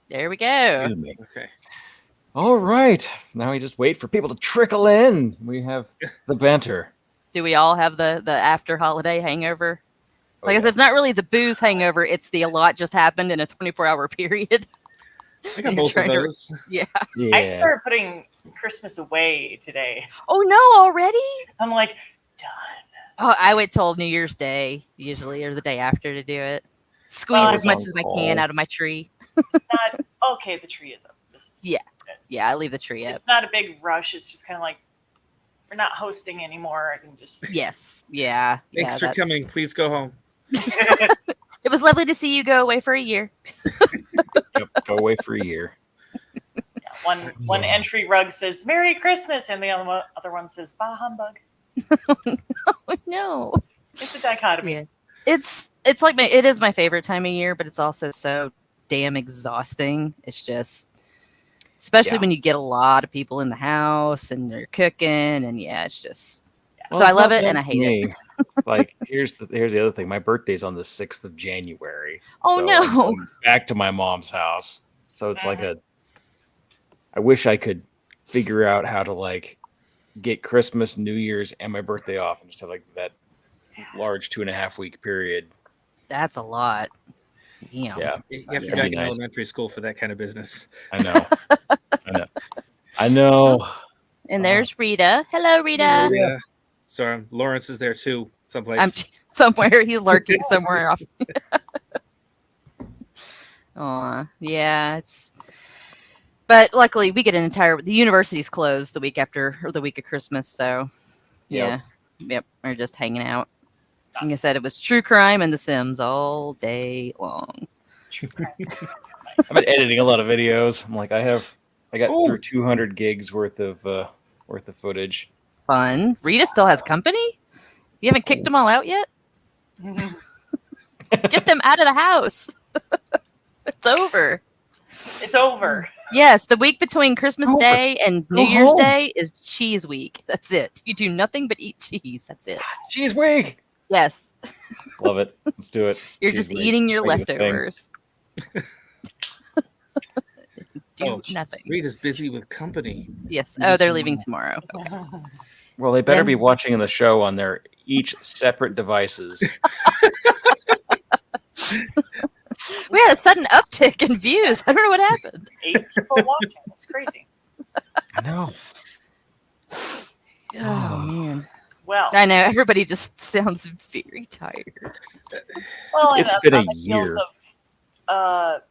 There we go. Okay. All right. Now we just wait for people to trickle in. We have the banter. Do we all have the after holiday hangover? Oh, Like I yeah. said, it's not really the booze hangover. It's the a lot just happened in a 24-hour period. I got You're both of trying to- those. Yeah. Yeah. I started putting Christmas away today. Oh no, already? I'm like, done. Oh, I wait till New Year's Day, usually, or the day after to do it. Squeeze Well, as much on as I call. can out of my tree. It's not okay. The tree is up. This is Yeah. Yeah, I leave the tree up. It's not a big rush. It's just kind of like we're not hosting anymore. I can just. Yes. Yeah. Thanks for that's- coming. Please go home. It was lovely to see you go away for a year. Yep. Go away for a year. Yeah, one entry rug says "Merry Christmas" and the other one says "Bah humbug." Oh no. It's a dichotomy. Yeah. It's like it is my favorite time of year, but it's also so damn exhausting. It's just especially Yeah. when you get a lot of people in the house and they're cooking and it's just Well, so I it's love not it and that I hate it. me. Like here's the other thing. My birthday's on the 6th of January. Oh, so no. I'm going back to my mom's house. So it's like I wish I could figure out how to like get Christmas, New Year's, and my birthday off and just have like that large 2.5 week period. That's a lot. Damn. Yeah. You have to That'd go back be in nice. elementary school for that kind of business. I know. I know. And there's Rita. Hello, Rita. Yeah. So Lawrence is there too, someplace. I'm somewhere. He's lurking somewhere off. Aw, yeah, it's. But luckily, we get the university's closed the week after or the week of Christmas, so yep, we're just hanging out. Like I said, it was true crime and The Sims all day long. I've been editing a lot of videos. I'm like, I got Ooh. through 200 gigs worth of footage. Fun. Rita still has company. You haven't kicked them all out yet. Get them out of the house. It's over. It's over. Yes, the week between Christmas Over. Day and Go New Year's home. Day is cheese week. That's it. You do nothing but eat cheese. That's it. Cheese week. Yes. Love it. Let's do it. You're Cheese just week. eating your Make it a thing. leftovers. Do Oh, nothing. Rita's busy with company. Yes. Oh, they're leaving tomorrow. Okay. Well, they better Then- be watching the show on their each separate devices. We had a sudden uptick in views. I don't know what happened. 8 people watching. It's crazy. I know. Oh man. Well, I know everybody just sounds very tired. well, and It's been a on the heels year. Of,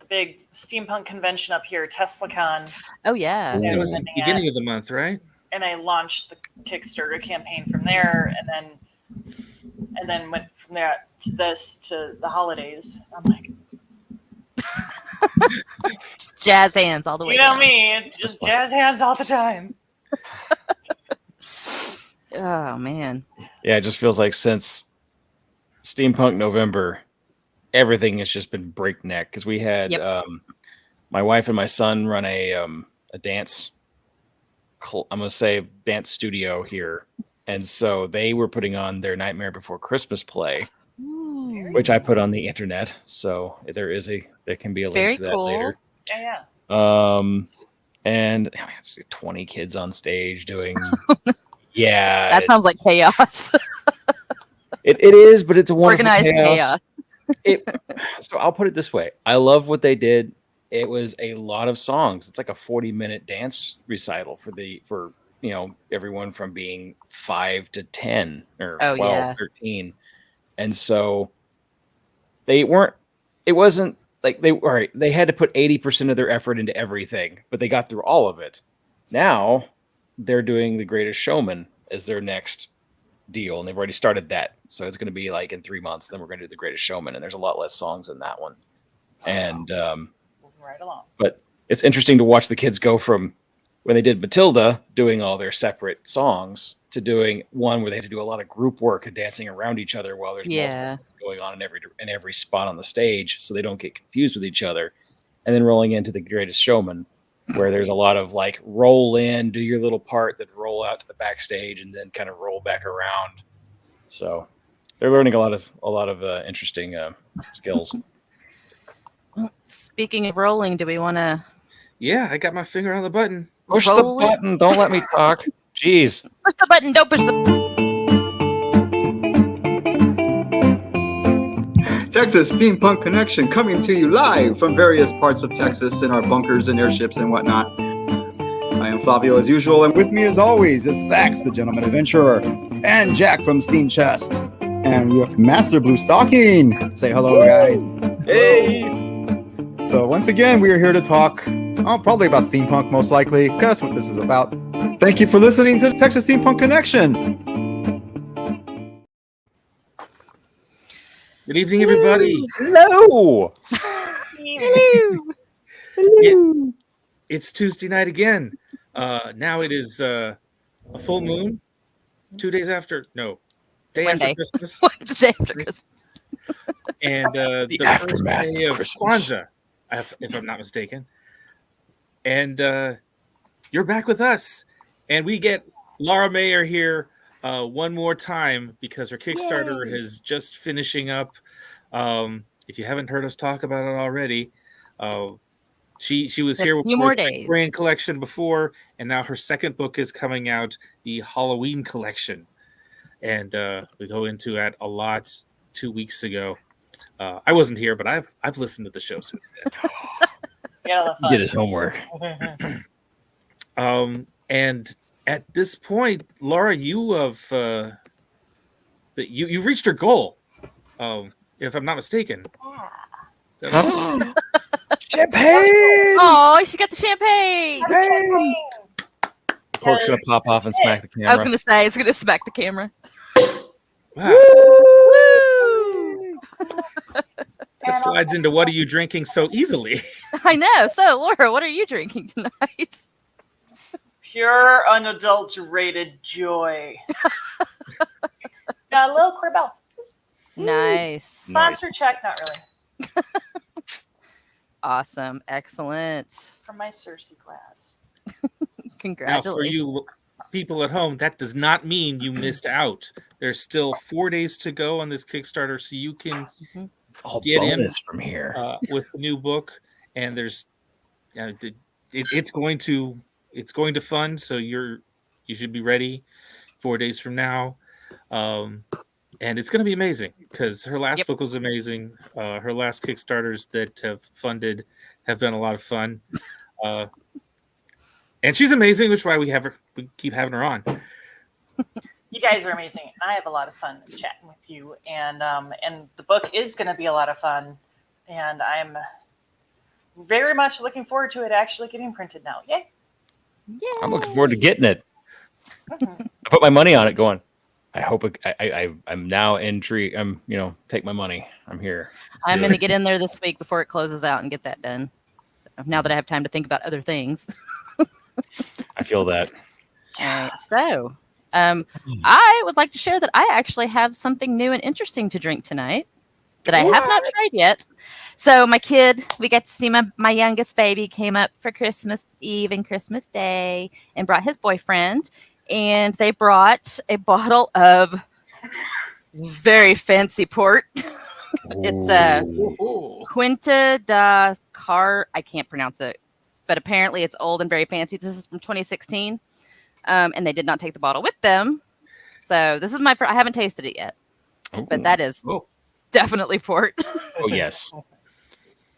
the big steampunk convention up here, TeslaCon, Oh yeah. Yeah. It was the Sending beginning of the month, right? and I launched the Kickstarter campaign from there, and then went from there to this to the holidays. I'm like, Jazz hands all the way you know down. me, it's just jazz hands all the time. Oh man. Yeah, it just feels like since Steampunk November, everything has just been breakneck because we had Yep. my wife and my son run a dance. I'm gonna say dance studio here, and so they were putting on their Nightmare Before Christmas play, Ooh. which I put on the internet. So there can be a link Very to that cool. later. Yeah. And I mean, it's 20 kids on stage doing. Yeah, That sounds like chaos. it is, but it's a wonderful Organized chaos. chaos. So I'll put it this way: I love what they did. It was a lot of songs. It's like a 40-minute dance recital for everyone from being 5 to 10 or Oh, 12, yeah. 13. And so it wasn't like they had to put 80% of their effort into everything, but they got through all of it. Now they're doing The Greatest Showman as their next deal, and they've already started that. So it's going to be like in 3 months, then we're going to do The Greatest Showman, and there's a lot less songs in that one. And Moving right along. but it's interesting to watch the kids go from when they did Matilda doing all their separate songs to doing one where they had to do a lot of group work and dancing around each other while there's Yeah. multiple things going on in every spot on the stage, so they don't get confused with each other. And then rolling into The Greatest Showman, where there's a lot of like roll in, do your little part, then roll out to the backstage, and then kind of roll back around. So they're learning a lot of interesting skills. Speaking of rolling, do we want to Yeah, I got my finger on the button. Push Roll the it. button. Don't let me talk. Jeez. push the button? Don't push the. Texas Steampunk Connection coming to you live from various parts of Texas in our bunkers and airships and whatnot. I am Flavio as usual, and with me as always is Thax, the gentleman adventurer, and Jack from Steam Chest. And we have Master Blue Stocking. Say hello, guys. Hey. So once again, we are here to talk, probably about steampunk, most likely, because that's what this is about. Thank you for listening to the Texas Steampunk Connection. Good evening, everybody. Hello. Hello. It's Tuesday night again. Now it is a full moon. 2 days after, no, day One after day. Christmas, What's the day after Christmas? and the first aftermath day of of Christmas. Kwanzaa, if I'm not mistaken. And you're back with us, and we get Laura Mayer here one more time because her Kickstarter Yay. is just finishing up. If you haven't heard us talk about it already, she was A here few with more the days. Grand Collection before, and now her second book is coming out, the Halloween Collection, and we go into that a lot 2 weeks ago. I wasn't here, but I've listened to the show since then. Yeah, He did his homework. And at this point, Laura, you've reached your goal, if I'm not mistaken. So- Champagne. Oh, she got the champagne. Cork's gonna pop off and smack the camera. I was gonna say it's gonna smack the camera. Wow, Woo! that slides into what are you drinking so easily? I know. So, Laura, what are you drinking tonight? Pure, unadulterated joy. Got a little Corbel. Nice. Sponsor check, not really. Awesome. Excellent. From my Cersei glass. Now, for Congratulations. you people at home, that does not mean you missed out. There's still 4 days to go on this Kickstarter, so you can It's all Get in. bonus from here. with the new book. And there's, it's going to fund, so you should be ready 4 days from now. And it's going to be amazing because her last Yep. book was amazing. Her last Kickstarters that have funded have been a lot of fun. And she's amazing, which is why we keep having her on. You guys are amazing. I have a lot of fun chatting with you, and the book is going to be a lot of fun, and I'm very much looking forward to it actually getting printed now. Yay! Yay. I'm looking forward to getting it. I put my money on it, going. I hope I'm now intrigued. Take my money. I'm here. Let's I'm do going to it. get in there this week before it closes out and get that done. So now that I have time to think about other things. I feel that. All right. So I would like to share that I actually have something new and interesting to drink tonight that I have not tried yet. So my kid, we got to see my youngest baby came up for Christmas Eve and Christmas Day and brought his boyfriend. And they brought a bottle of very fancy port. It's a Quinta da Car. I can't pronounce it, but apparently it's old and very fancy. This is from 2016, and they did not take the bottle with them. So this is my first. I haven't tasted it yet, but that is Oh. definitely port. Oh yes. I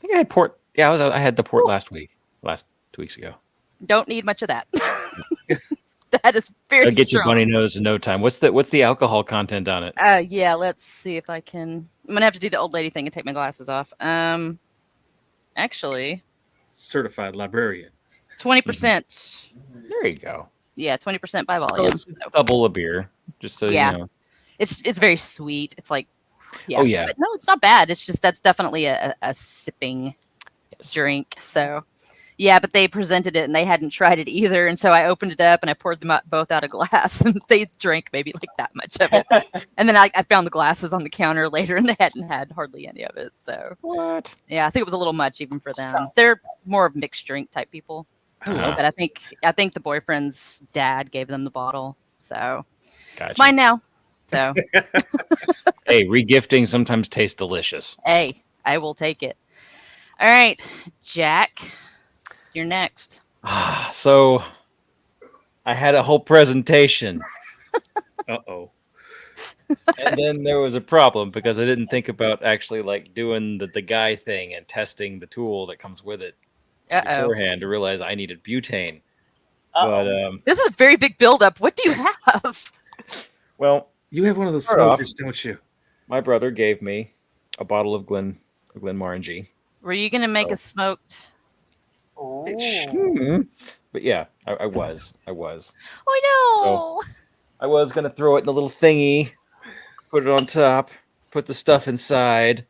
think I had port. Yeah, I had the port last 2 weeks ago. Don't need much of that. That is very I'll get strong. your bunny nose in no time. What's the alcohol content on it? Yeah, let's see if I can. I'm gonna have to do the old lady thing and take my glasses off. Actually, Certified librarian. 20%. There you go. Yeah, 20% by So volume. it's double a beer. Just so Yeah. you know. It's very sweet. It's like, yeah. Oh, yeah. But no, it's not bad. It's just that's definitely a sipping Yes. drink. So, yeah, but they presented it and they hadn't tried it either. And so I opened it up and I poured them both out of glass and they drank maybe like that much of it. And then I found the glasses on the counter later and they hadn't had hardly any of it. So, What? yeah, I think it was a little much even for them. Strong. They're more of mixed drink type people. I love But I think the boyfriend's dad gave them the bottle. So, Gotcha. it's mine now. So, Hey, regifting sometimes tastes delicious. hey, I will take it. All right, Jack, you're next. So I had a whole presentation, Uh-oh. and then there was a problem because I didn't think about actually like doing the guy thing and testing the tool that comes with it Uh-oh. beforehand to realize I needed butane. But This is a very big buildup. What do you have? well, You have one of those Start off. smokers, don't you? my brother gave me a bottle of Glenmorangie. Were you going to make Oh. a smoked? But yeah, I was. Oh, no. I was gonna throw it in the little thingy, put it on top, put the stuff inside,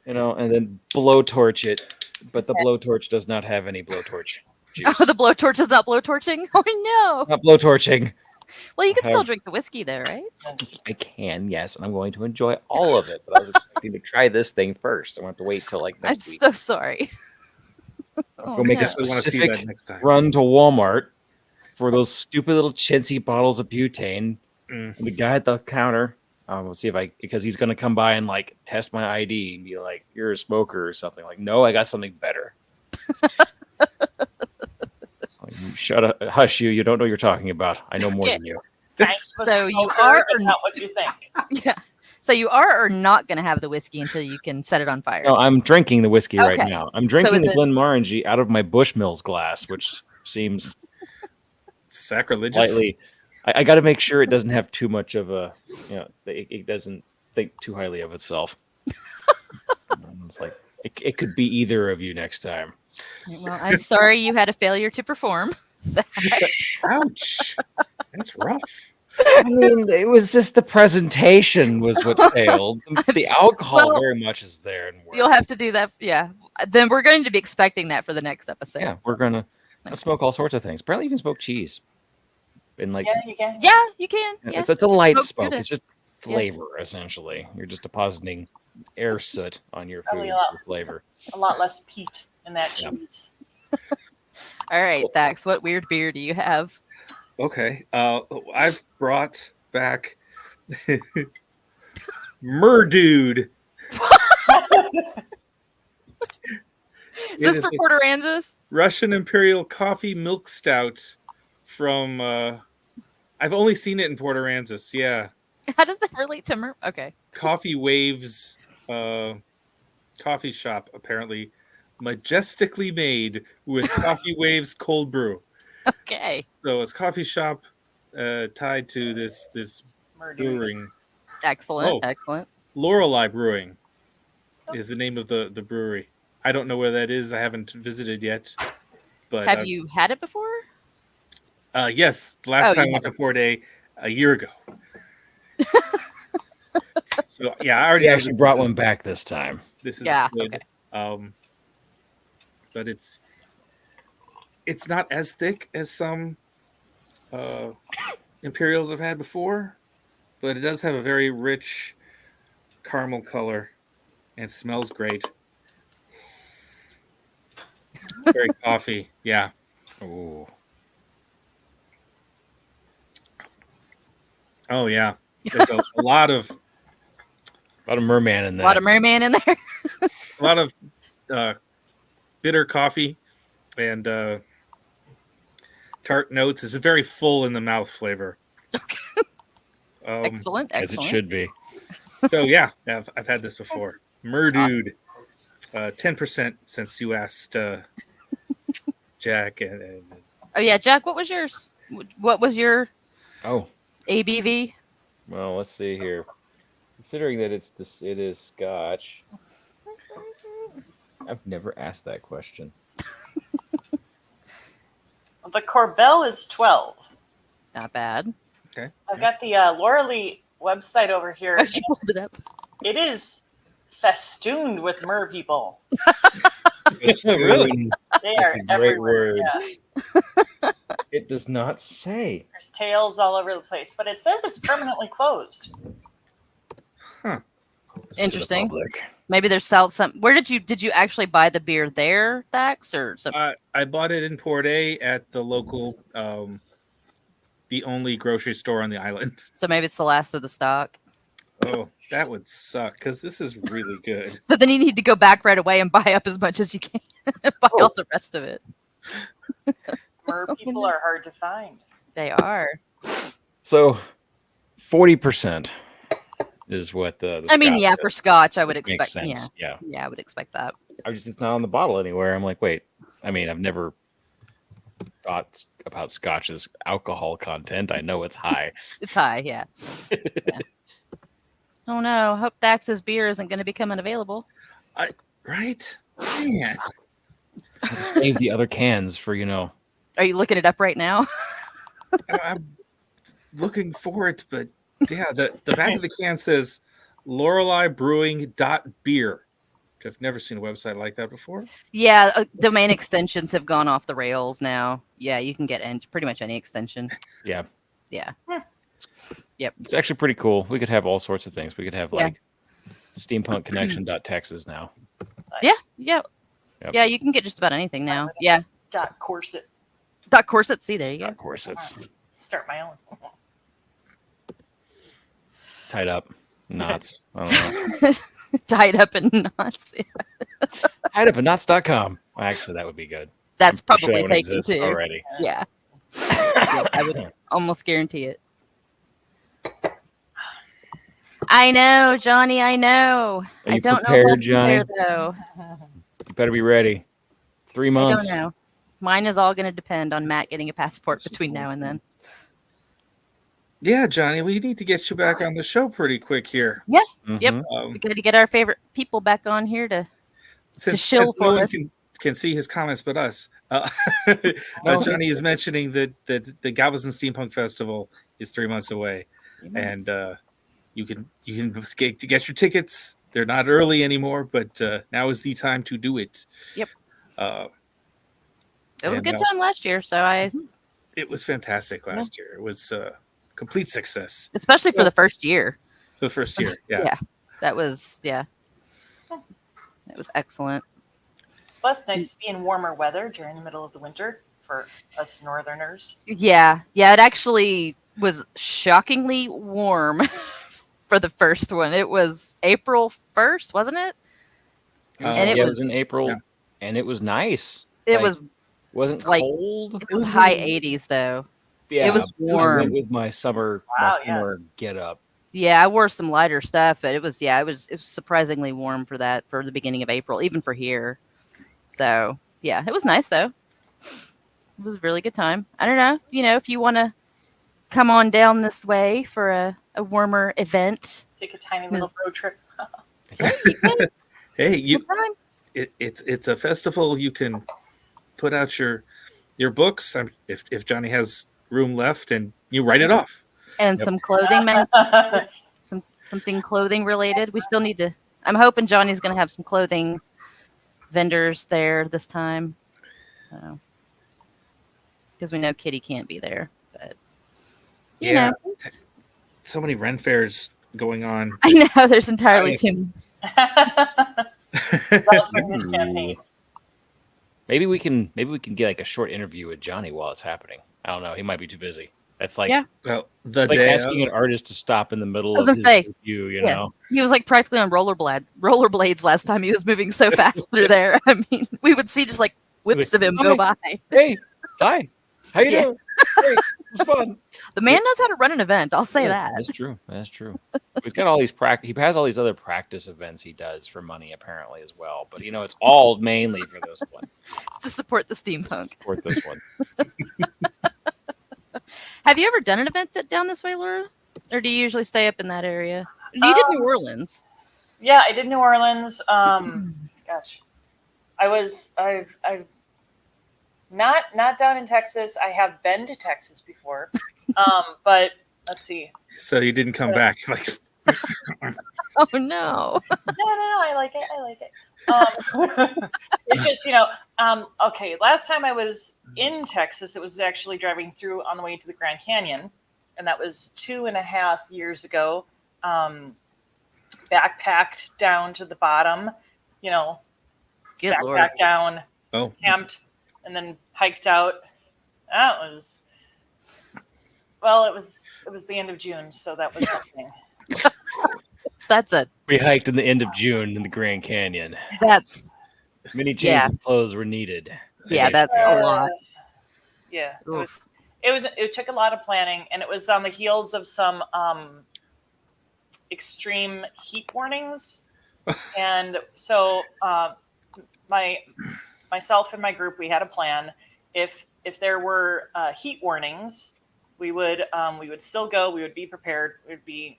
and then blowtorch it. But the blowtorch does not have any blowtorch juice. Oh, the blowtorch is not blowtorching? Oh, no. Not blowtorching. Well, you can I still have- drink the whiskey, though, right? I can, yes, and I'm going to enjoy all of it. But I was expecting to try this thing first. I want to wait till like I'm next week. so sorry. Oh, Go make no. a We want to see specific that next time. run to Walmart for those stupid little chintzy bottles of butane. Mm. And the guy at the counter, we'll see because he's going to come by and like test my ID and be like, "You're a smoker" or something. Like, no, I got something better. It's like, shut up, hush you! You don't know what you're talking about. I know more Okay. than you. So you are or not what you think. Yeah. So you are or not going to have the whiskey until you can set it on fire? No, I'm drinking the whiskey right Okay. now. I'm drinking is the it- Glenmorangie out of my Bushmills glass, which seems Sacrilegious. slightly. I got to make sure it doesn't have too much of a, it doesn't think too highly of itself. It's like it could be either of you next time. Well, I'm sorry you had a failure to perform. Ouch. That's rough. I mean, it was just the presentation was what failed. The alcohol well, very much is there. And You'll have to do that. Yeah. Then we're going to be expecting that for the next episode. yeah, we're gonna smoke all sorts of things. Apparently, you can smoke cheese. And like, Yeah, you can. Yeah, you can. Yeah. it's a light Smoke smoke. good. It's just flavor essentially. You're just depositing air soot on your Probably food a lot. for flavor. A lot less peat in that Yeah. cheese. All right, Thax, what weird beer do you have? Okay. I've brought back Murdude. Is this It for is a Port Aransas? Russian Imperial Coffee Milk Stout from I've only seen it in Port Aransas. Yeah. How does that relate to Okay. Coffee Waves coffee shop, apparently majestically made with Coffee Waves cold brew. Okay. So it's coffee shop tied to this Murder. brewing. Excellent. Oh. Excellent. Lorelei Brewing is the name of the brewery. I don't know where that is. I haven't visited yet. But Have you had it before? yes, the last Oh, time I you went to 4-Day a year ago. So yeah, I already We know actually that brought this is- one back this time. This is Yeah, good. okay. But it's not as thick as some Imperials I've had before, but it does have a very rich caramel color and smells great. Very coffee, yeah. Ooh. Oh yeah. There's a lot of A lot of merman in A that. lot of merman in there. a lot of bitter coffee and tart notes. It's very full in the mouth flavor. Excellent. as it Excellent. should be. So yeah, I've had this before. Murdude, 10% since you asked Jack. And Oh yeah, Jack. What was yours? What was your Oh, ABV? well, let's see here. Considering that it is Scotch, I've never asked that question. The Corbel is 12. Not bad. I've got the Lauralee website over here. Oh, you pulled it up. It is festooned with mer people. Really? They That's are a great everywhere. word. Yeah. It does not say. There's tails all over the place, but it says it's permanently closed. Interesting. Public. Maybe there's some. Where did you actually buy the beer there, Thax, or some? I bought it in Port A at the local, the only grocery store on the island. So maybe it's the last of the stock. Oh, that would suck because this is really good. So then you need to go back right away and buy up as much as you can. Buy all the rest of it. Mer people are hard to find. They are. So 40% is what the I mean, Scotch yeah, is, for Scotch, I would which makes expect. sense. Yeah, I would expect that. It's not on the bottle anywhere. I'm like, wait. I mean, I've never thought about Scotch's alcohol content. I know it's high. It's high, yeah. Yeah. Oh no! Hope Dax's beer isn't going to be coming available. Right? Man. I have to save the other cans for Are you looking it up right now? I'm looking for it, but yeah, the back of the can says LorelaiBrewing.beer. I've never seen a website like that before. Yeah, domain extensions have gone off the rails now. Yeah, you can get pretty much any extension. Yeah. Yeah. Yep. It's actually pretty cool. We could have all sorts of things. We could have Yeah. like steampunkconnection.texas now. Yeah. Yep. Yeah, you can get just about anything now. Yeah. .corset. .corset. See, there you go. Of course, it's Start my own. tied up knots. I don't know. Tied up in knots. Tied up in knots.com. Well, actually, that would be good. That's I'm sure probably that one taken exists too. already. Yeah. Yeah, I would almost guarantee it. I know, Johnny. I know. Are I you don't know prepared, if I'll be Johnny? there, though. You better be ready. 3 months. I don't know. Mine is all going to depend on Matt getting a passport between now and then. Yeah, Johnny, we need to get you back on the show pretty quick here. Mhm. Yep. We got to get our favorite people back on here to Since shill no for one us. can see his comments but us. No. Johnny is mentioning that the Galveston Steampunk Festival is 3 months away, and you can get your tickets. They're not early anymore, but now is the time to do it. Yep. It was a good time last year, so It was fantastic last year. It was complete success. Especially for the first year. The first year, yeah. Yeah. That was, It was excellent. Plus, nice to be in warmer weather during the middle of the winter for us Northerners. Yeah. Yeah, it actually was shockingly warm for the first one. It was April 1st, wasn't it? And it it was- was in April, yeah. and it was nice. It Like, was wasn't like- cold. it was high 80s though. Yeah, it was I warm. went with my summer get up. Yeah, I wore some lighter stuff, but it was surprisingly warm for the beginning of April, even for here. So yeah, it was nice though. It was a really good time. I don't know, if you want to come on down this way for a warmer event. Take a tiny little road trip. Hey, Good time. it's a festival. You can put out your books if Johnny has room left, and you write it off. And some clothing, something clothing related. We still need to. I'm hoping Johnny's going to have some clothing vendors there this time, so because we know Kitty can't be there, but you know. So many Ren fairs going on. I know there's entirely too Well-funded campaign. Maybe we can get like a short interview with Johnny while it's happening. I don't know. He might be too busy. That's like, Yeah. Well, it's like asking an artist to stop in the middle I was of gonna his say, review, you yeah. know? He was like practically on rollerblades last time. He was moving so fast through there. I mean, we would see just like whips of him go by. Hey, hi. How you Yeah. doing? Hey, it's fun. The man knows how to run an event. I'll say that. That's true. That's true. He's got all these practice. He has all these other practice events he does for money apparently as well. But it's all mainly for this one. It's to support the steampunk. For this one. Have you ever done an event down this way, Laura? Or do you usually stay up in that area? You did New Orleans. Yeah, I did New Orleans. Gosh, I've not down in Texas. I have been to Texas before, but let's see. So you didn't come back. Like, Oh no! No, I like it. It's just okay. Last time I was in Texas, it was actually driving through on the way to the Grand Canyon, and that was 2.5 years ago. Backpacked down to the bottom, Good backpack Lord. down, oh, camped, and then hiked out. That was it was the end of June, so that was something. We hiked in the end of June in the Grand Canyon. That's Many changes Yeah. of clothes were needed. Yeah, that's a lot. Yeah, Oof. it took a lot of planning, and it was on the heels of some extreme heat warnings. And so myself and my group, we had a plan. If there were heat warnings, we would still go. We would be prepared. We'd be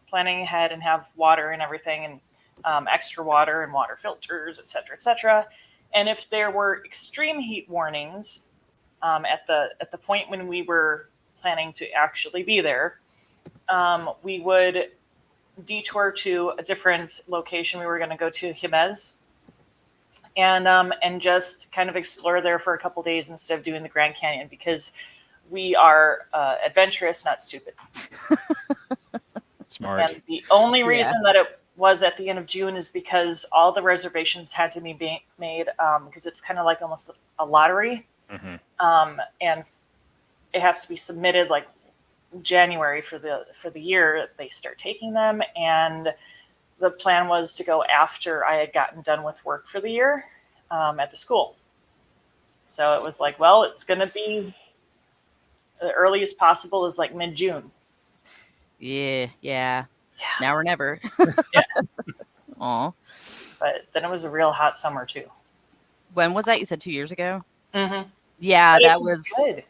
planning ahead and have water and everything, and extra water and water filters, et cetera, et cetera. And if there were extreme heat warnings at the point when we were planning to actually be there, we would detour to a different location. We were going to go to Jemez and just kind of explore there for a couple days instead of doing the Grand Canyon, because we are adventurous, not stupid. Smart. And the only reason that it was at the end of June is because all the reservations had to be made, because it's kind of like almost a lottery. Mm-hmm. And it has to be submitted like January for the year they start taking them. And the plan was to go after I had gotten done with work for the year at the school. So it was like, well, it's going to be the earliest possible is like mid-June. Yeah. Now or never. Yeah. Aw. But then it was a real hot summer too. When was that? You said 2 years ago? Mm-hmm. Yeah, But that it was good.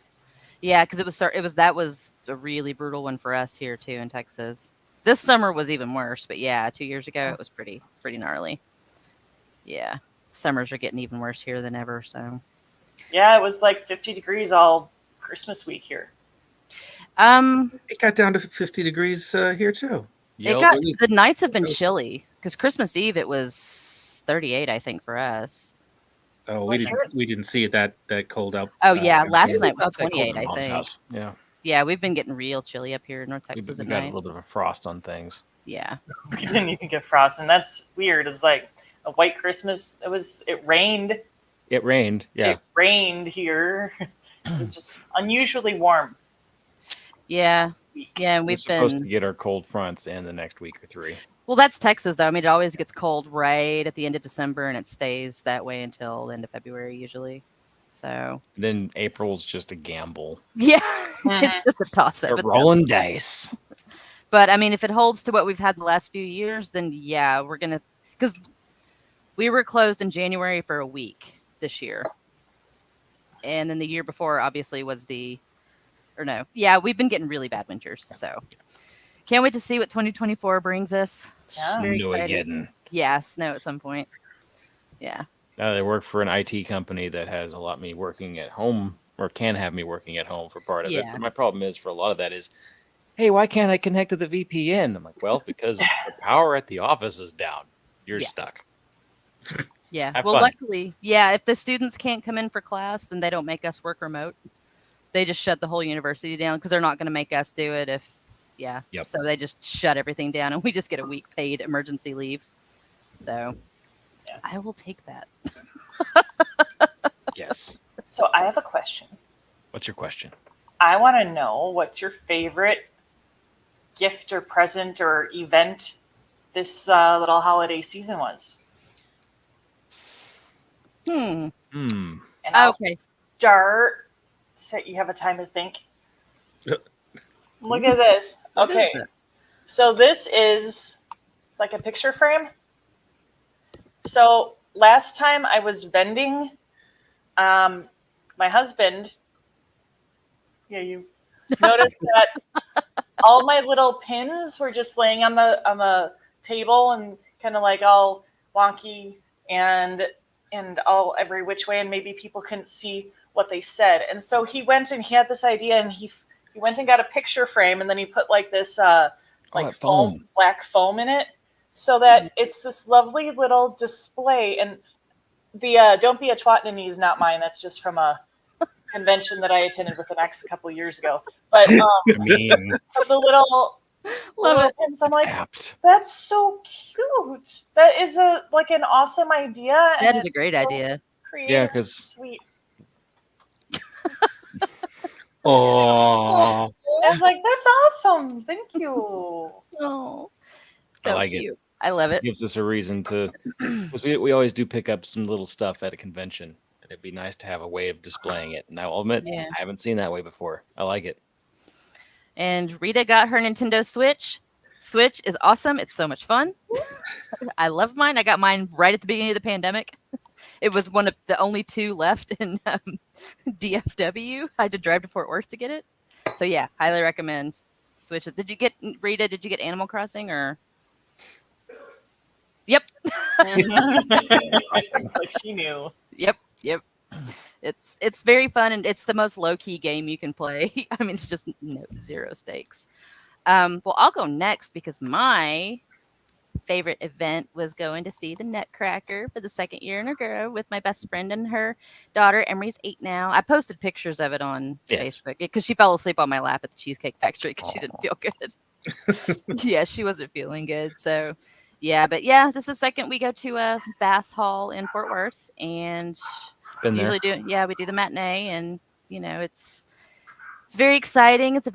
Yeah, because that was a really brutal one for us here too in Texas. This summer was even worse, but yeah, 2 years ago it was pretty gnarly. Yeah, summers are getting even worse here than ever. So Yeah, it was like 50 degrees all Christmas week here. It got down to 50 degrees here too. The nights have been chilly because Christmas Eve it was 38, I think, for us. Oh, we didn't see it that cold out. Oh yeah, last Yeah, night was not that cold 28, in I Mom's think. house. Yeah, Yeah, we've been getting real chilly up here in North we Texas at got a night. little bit of a frost on things. Yeah. We didn't even get frost, and that's weird. It's like a white Christmas. It rained. It rained. Yeah. It rained here. It was just unusually warm. Yeah. Week. Yeah, and We're we've supposed been to get our cold fronts in the next week or three. Well, that's Texas though. I mean, it always gets cold right at the end of December and it stays that way until the end of February usually. So Then April's just a gamble. yeah, it's just a toss up. They're rolling dice. But I mean, if it holds to what we've had the last few years, then yeah, we're gonna because we were closed in January for a week this year, and then the year before obviously was we've been getting really bad winters. So can't wait to see what 2024 brings us. Yeah. Very Snow excited. again. Yeah, snow at some point. Yeah. They work for an IT company that has a lot of me working at home, or can have me working at home for part of it. Yeah. But my problem is for a lot of that is, hey, why can't I connect to the VPN? I'm like, well, because the power at the office is down. You're stuck. Yeah. Have Well, fun. luckily, if the students can't come in for class, then they don't make us work remote. They just shut the whole university down because they're not going to make us do it Yep. So they just shut everything down and we just get a week paid emergency leave. So I will take that. Yes. So I have a question. What's your question? I want to know what your favorite gift or present or event this little holiday season was. Hmm. And I'll Okay. start. So you have a time to think. Look at this. What is Okay. that? So it's like a picture frame. So last time I was vending, my husband, you noticed that all my little pins were just laying on the table and kind of like all wonky and all every which way, and maybe people couldn't see what they said. And so he went and he had this idea, and he went and got a picture frame, and then he put like this like foam. black foam in it, so that it's this lovely little display. And the "Don't Be a Twatnini" is not mine. That's just from a convention that I attended with an ex a couple years ago. But Mean. the little Love it. pins, I'm like, Apt. that's so cute. That is an awesome idea. That and is a it's great so idea. creative Yeah, and 'cause- sweet. Oh, I was like, that's awesome. Thank you. Oh. I So like cute. I love it. Gives us a reason to, because we always do pick up some little stuff at a convention. And it'd be nice to have a way of displaying it. And I'll admit, Yeah. I haven't seen that way before. I like it. And Rita got her Nintendo Switch. Switch is awesome. It's so much fun. I love mine. I got mine right at the beginning of the pandemic. It was one of the only 2 left in DFW. I had to drive to Fort Worth to get it. So yeah, highly recommend Switch it. Did you get Rita? Did you get Animal Crossing or? Yep. It's like she knew. Yep. It's very fun and it's the most low key game you can play. I mean, it's just zero stakes. Well, I'll go next because my favorite event was going to see the Nutcracker for the 2nd year in a row with my best friend and her daughter. Emery's 8 now. I posted pictures of it on Facebook because she fell asleep on my lap at the Cheesecake Factory because she didn't feel good. Yeah, she wasn't feeling good. So, yeah, but yeah, this is the 2nd we go to Bass Hall in Fort Worth, and Been there. we do the matinee, and it's very exciting. It's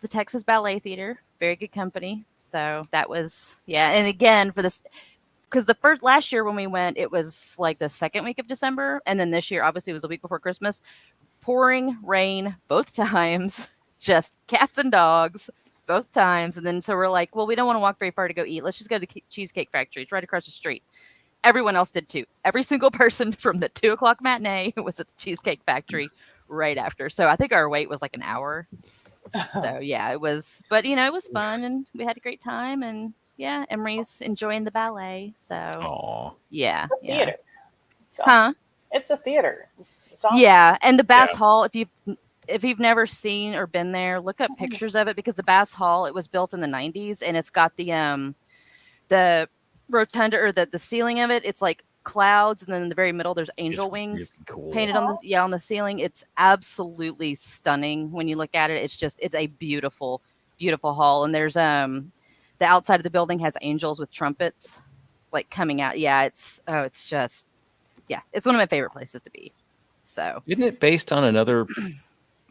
the Texas Ballet Theater, very good company. So that was and again for this, because the last year when we went, it was like the 2nd week of December, and then this year obviously it was a week before Christmas. Pouring rain both times, just cats and dogs both times, and then so we're like, well, we don't want to walk very far to go eat. Let's just go to the Cheesecake Factory. It's right across the street. Everyone else did too. Every single person from the 2:00 matinee was at the Cheesecake Factory right after. So I think our wait was like an hour. So yeah, it was, but it was fun and we had a great time, and yeah, Emery's enjoying the ballet. So yeah. Theater. It's awesome. It's a theater. It's awesome. Yeah, and the Bass Hall, if you've never seen or been there, look up pictures of it, because the Bass Hall, it was built in the 90s, and it's got the rotunda, or the ceiling of it, it's like clouds, and then in the very middle there's angel wings really cool. painted on the ceiling. It's absolutely stunning when you look at it. It's a beautiful hall, and there's the outside of the building has angels with trumpets like coming out. It's just it's one of my favorite places to be. So isn't it based on another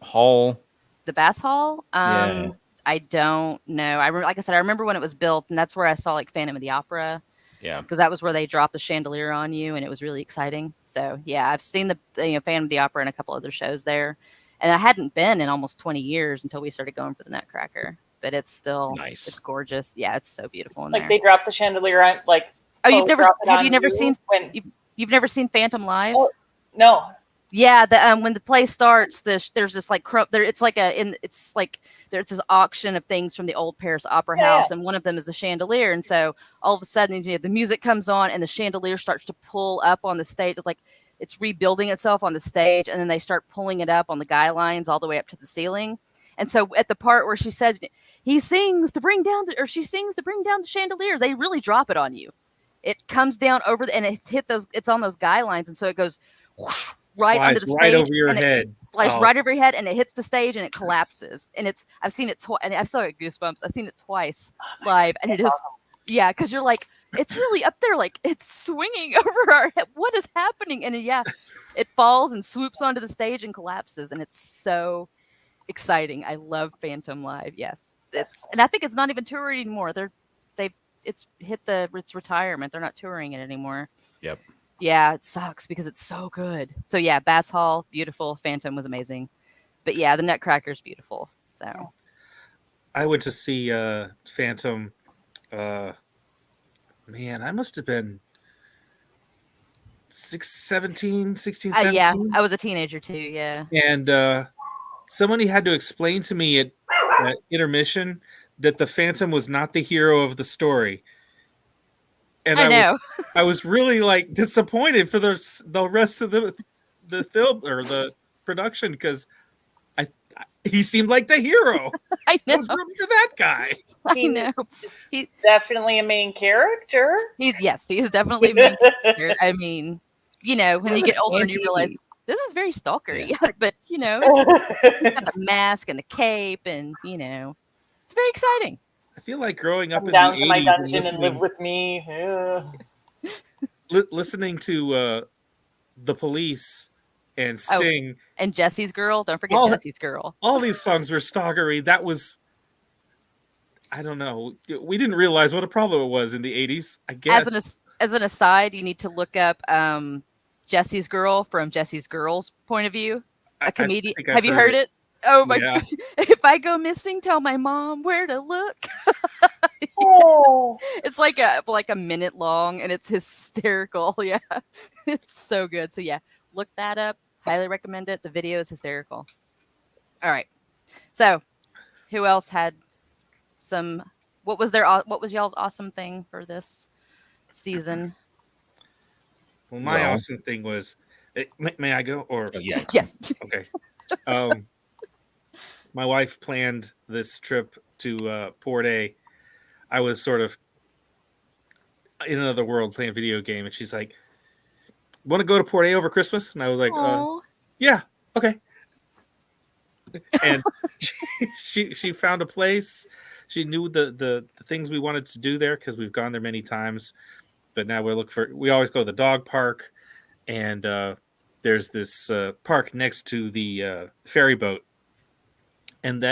hall? The Bass Hall? Yeah. I don't know. Like I said, I remember when it was built, and that's where I saw like Phantom of the Opera. Yeah. Because that was where they dropped the chandelier on you, and it was really exciting. So yeah, I've seen the Phantom of the Opera and a couple other shows there, and I hadn't been in almost 20 years until we started going for the Nutcracker. But it's still nice. It's gorgeous. Yeah, it's so beautiful in like there. They dropped the chandelier on you've never seen you've never seen Phantom live? Oh, no. Yeah, when the play starts, there's this like it's like there's this auction of things from the old Paris Opera House, and one of them is the chandelier. And so all of a sudden, the music comes on, and the chandelier starts to pull up on the stage. It's like it's rebuilding itself on the stage, and then they start pulling it up on the guy lines all the way up to the ceiling. And so at the part where she says she sings to bring down the chandelier, they really drop it on you. It comes down over and it's on those guy lines, and so it goes whoosh, right under the stage, right over your head. Flies right over your head, and it hits the stage, and it collapses. And I've seen it twice, and I've still got goosebumps. I've seen it twice live, and it is, because you're like, it's really up there, like it's swinging over our head. What is happening? And it falls and swoops onto the stage and collapses, and it's so exciting. I love Phantom live. Yes, and I think it's not even touring anymore. It's hit its retirement. They're not touring it anymore. Yep. Yeah, it sucks because it's so good. So yeah, Bass Hall, beautiful. Phantom was amazing. But yeah, the Nutcracker's beautiful. So I went to see Phantom. Man, I must have been 16, 17. Yeah, I was a teenager too, yeah. And somebody had to explain to me at intermission that the Phantom was not the hero of the story. And I know. I was really like disappointed for the rest of the film or the production, because he seeed like the hero. I know. I was rooting for that guy. I know. He's definitely a main character. He's definitely a main character. I mean, when you get older and you realize this is very stalkery, but it's got the mask and the cape, and it's very exciting. I feel like growing up Come in down the to 80s my and dungeon and live with me. listening to the Police and Sting and Jesse's Girl. Don't forget Jesse's Girl. All these songs were stalkery. I don't know. We didn't realize what a problem it was in the 80s. I As guess. an aside, you need to look up Jesse's Girl from Jesse's Girl's point of view. A I comedian. think I've Have you heard it? Oh my! Yeah. If I go missing, tell my mom where to look. Oh, It's like a minute long, and it's hysterical. Yeah, it's so good. So yeah, look that up. Highly recommend it. The video is hysterical. All right. So, who else had some? What was y'all's awesome thing for this season? Well, my Well- awesome thing was, may I go? Or Oh, yeah. Yes. okay. My wife planned this trip to Port A. I was sort of in another world playing a video game, and she's like, "Want to go to Port A over Christmas?" And I was like, Aw. "Yeah, okay." And she found a place. She knew the things we wanted to do there because we've gone there many times. But now we always go to the dog park, and there's this park next to the ferry boat, and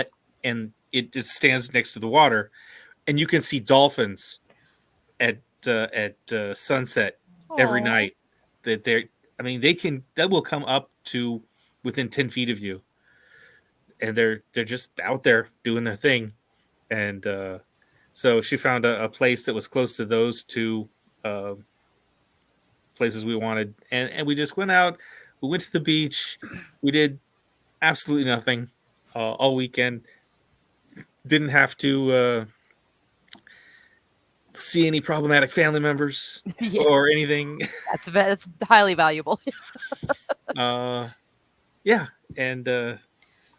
it just stands next to the water, and you can see dolphins at sunset every Aw. night. That will come up to within 10 feet of you, and they're just out there doing their thing. And so she found a place that was close to those two places we wanted, and we just went out. We went to the beach. We did absolutely nothing all weekend. Didn't have to see any problematic family members Yeah, or anything. that's highly valuable. Yeah, and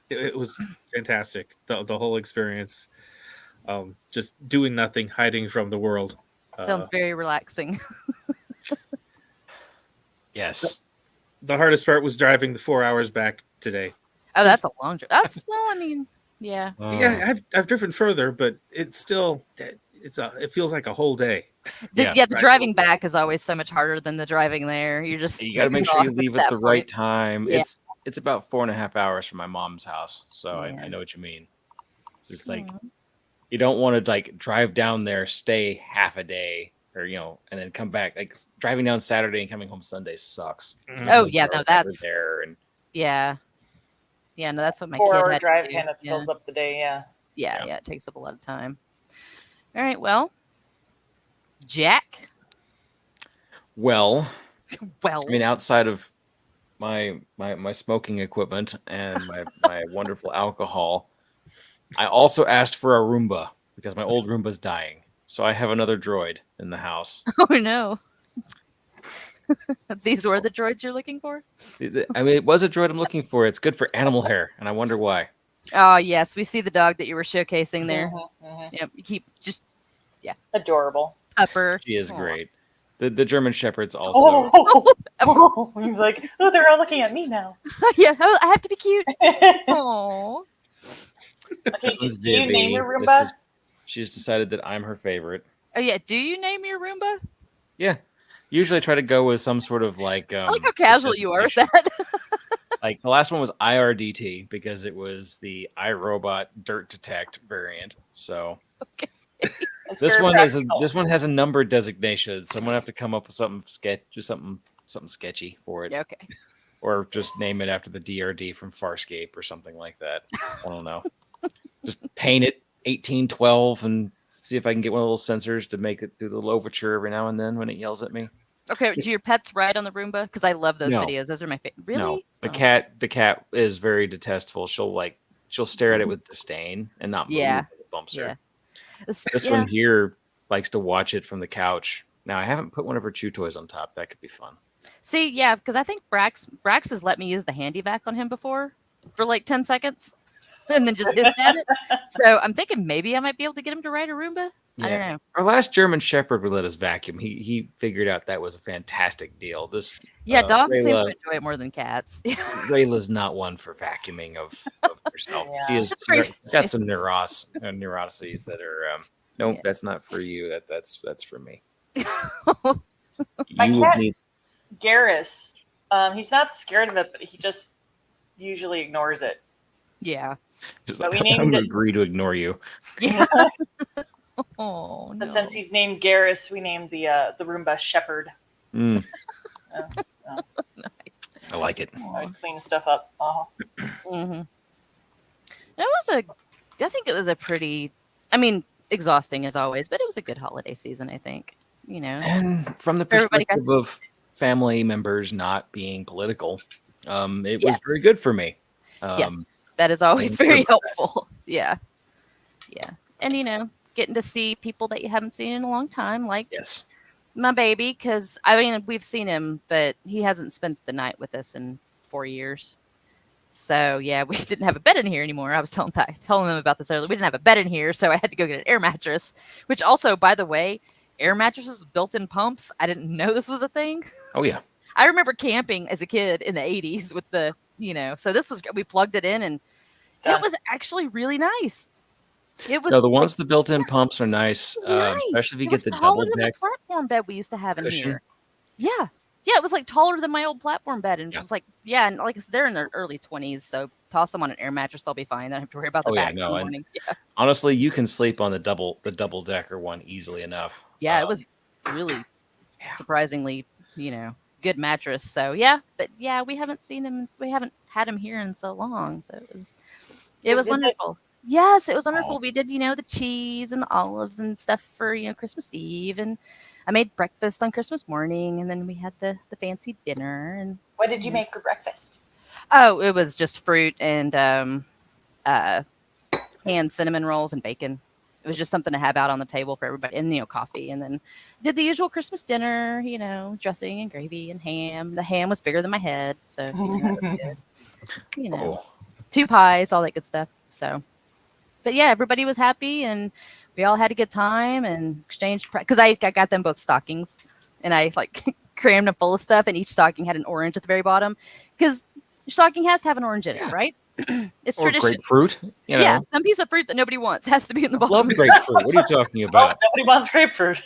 it was fantastic. The whole experience, just doing nothing, hiding from the world. Sounds very relaxing. Yes. The hardest part was driving the 4 hours back today. Oh, that's a long trip. That's I mean, yeah. Yeah, I've driven further, but it's still it feels like a whole day. The Yeah. driving back is always so much harder than the driving there. You just You got to make sure you exhausted leave at at that the right point. time. Yeah. It's about 4.5 hours from my mom's house, so Yeah. I know what you mean. It's just like Mhm. you don't want to like drive down there, stay half a day, or and then come back. Like driving down Saturday and coming home Sunday sucks. Mhm. Oh, yeah, no, Over that's- there and Yeah. Yeah, no, that's what my 4 kid hour had drive to do. kind of Yeah. fills up the day. Yeah. Yeah, it takes up a lot of time. All right, well, Jack. well, Well, I mean, outside of my smoking equipment and my wonderful alcohol, I also asked for a Roomba because my old Roomba's dying. So I have another droid in the house. oh no. These were the droids you're looking for? I mean, it was a droid I'm looking for. It's good for animal hair, and I wonder why. Oh, yes, we see the dog that you were showcasing there. Mhm, mhm. Yep, you keep just Adorable. upper. She is Aw. great. The German Shepherds also. Oh, he's like, oh, they're all looking at me now. Yeah, oh, I have to be cute. Okay, Oh, This do one's you name your Vivi. Roomba? She's decided that I'm her favorite. oh yeah. Do you name your Roomba? Yeah. Usually I try to go with some sort of like. I like how casual you are with that. Like the last one was IRDT because it was the iRobot Dirt Detect variant. So It's this very one practical. has a number designation, so I'm gonna have to come up with something something sketchy for it, Yeah, okay. or just name it after the DRD from Farscape or something like that. I don't know. Just paint it 1812 and see if I can get one of those sensors to make it do the little overture every now and then when it yells at me. Okay, do your pets ride on the Roomba? Because I love those No. videos. Those are my favorite. Really? No, the Oh. cat is very detestable. She'll stare at it with disdain and not move. Yeah. If it bumps her. Yeah. This yeah. one here likes to watch it from the couch. Now I haven't put one of her chew toys on top. That could be fun. See, yeah, because I think Brax has let me use the handy vac on him before for like 10 seconds and then just hissed at it. So I'm thinking maybe I might be able to get him to ride a Roomba. I don't know. Our last German Shepherd would let us vacuum. He figured out that was a fantastic deal. This Yeah, dogs seem to Rayla, enjoy it more than cats. Rayla's not one for vacuuming of herself. Yeah. She's got some neuroses that are nope, Yeah. that's not for you. That's for me. My You would cat- need Garrus, he's not scared of it, but he just usually ignores it. Yeah. Just But we I'm named going to it- agree to ignore you. Yeah. Oh no. But since he's named Garrus, we named the Roomba Shepherd. Mm, Uh, I like it. clean stuff up. Mm-hmm. I think it was a pretty, I mean, exhausting as always, but it was a good holiday season, I think. You know, And from the Everybody got perspective of family members not being political, it was very Yes. good for me. Yes, that is always I'm sure very about helpful. Yeah. Yeah. And, getting to see people that you haven't seen in a long time, like Yes. my baby, because, I mean, we've seen him, but he hasn't spent the night with us in 4 years. So, yeah, we didn't have a bed in here anymore. I was telling them about this earlier. We didn't have a bed in here, so I had to go get an air mattress, which also, by the way, air mattresses with built-in pumps. I didn't know this was a thing. Oh, yeah. I remember camping as a kid in the 80s with so this was, we plugged it in and Done. it was actually really nice. It was No, the ones with the built-in pumps are nice, nice. especially if you It get was the taller double than the deck platform bed we used to have in cushion. here. Yeah. Yeah, it was like taller than my old platform bed. And Yeah. it was like, yeah, and like I said, they're in their early 20s. So toss them on an air mattress, they'll be fine. They don't have to worry about the Oh, yeah, backs in no, the and- morning. Yeah. Honestly, you can sleep on the double decker one easily enough. Yeah, it was really surprisingly, good mattress. So yeah, but yeah, we haven't seen him. We haven't had him here in so long. So it was Visit? wonderful. Yes, it was wonderful. Oh. We did, the cheese and the olives and stuff for, Christmas Eve. And I made breakfast on Christmas morning. And then we had the fancy dinner. And What did you make for breakfast? oh, it was just fruit and canned cinnamon rolls and bacon. It was just something to have out on the table for everybody, and coffee. And then did the usual Christmas dinner, dressing and gravy and ham. The ham was bigger than my head, so that was good. Oh, 2 pies, all that good stuff. So, but yeah, everybody was happy, and we all had a good time and exchanged because I got them both stockings, and I like crammed them full of stuff, and each stocking had an orange at the very bottom because your stocking has to have an orange in it, right? It's or tradition. grapefruit. Yeah, some piece of fruit that nobody wants has to be in the I bottom. love grapefruit. What are you talking Oh, about? nobody wants grapefruit.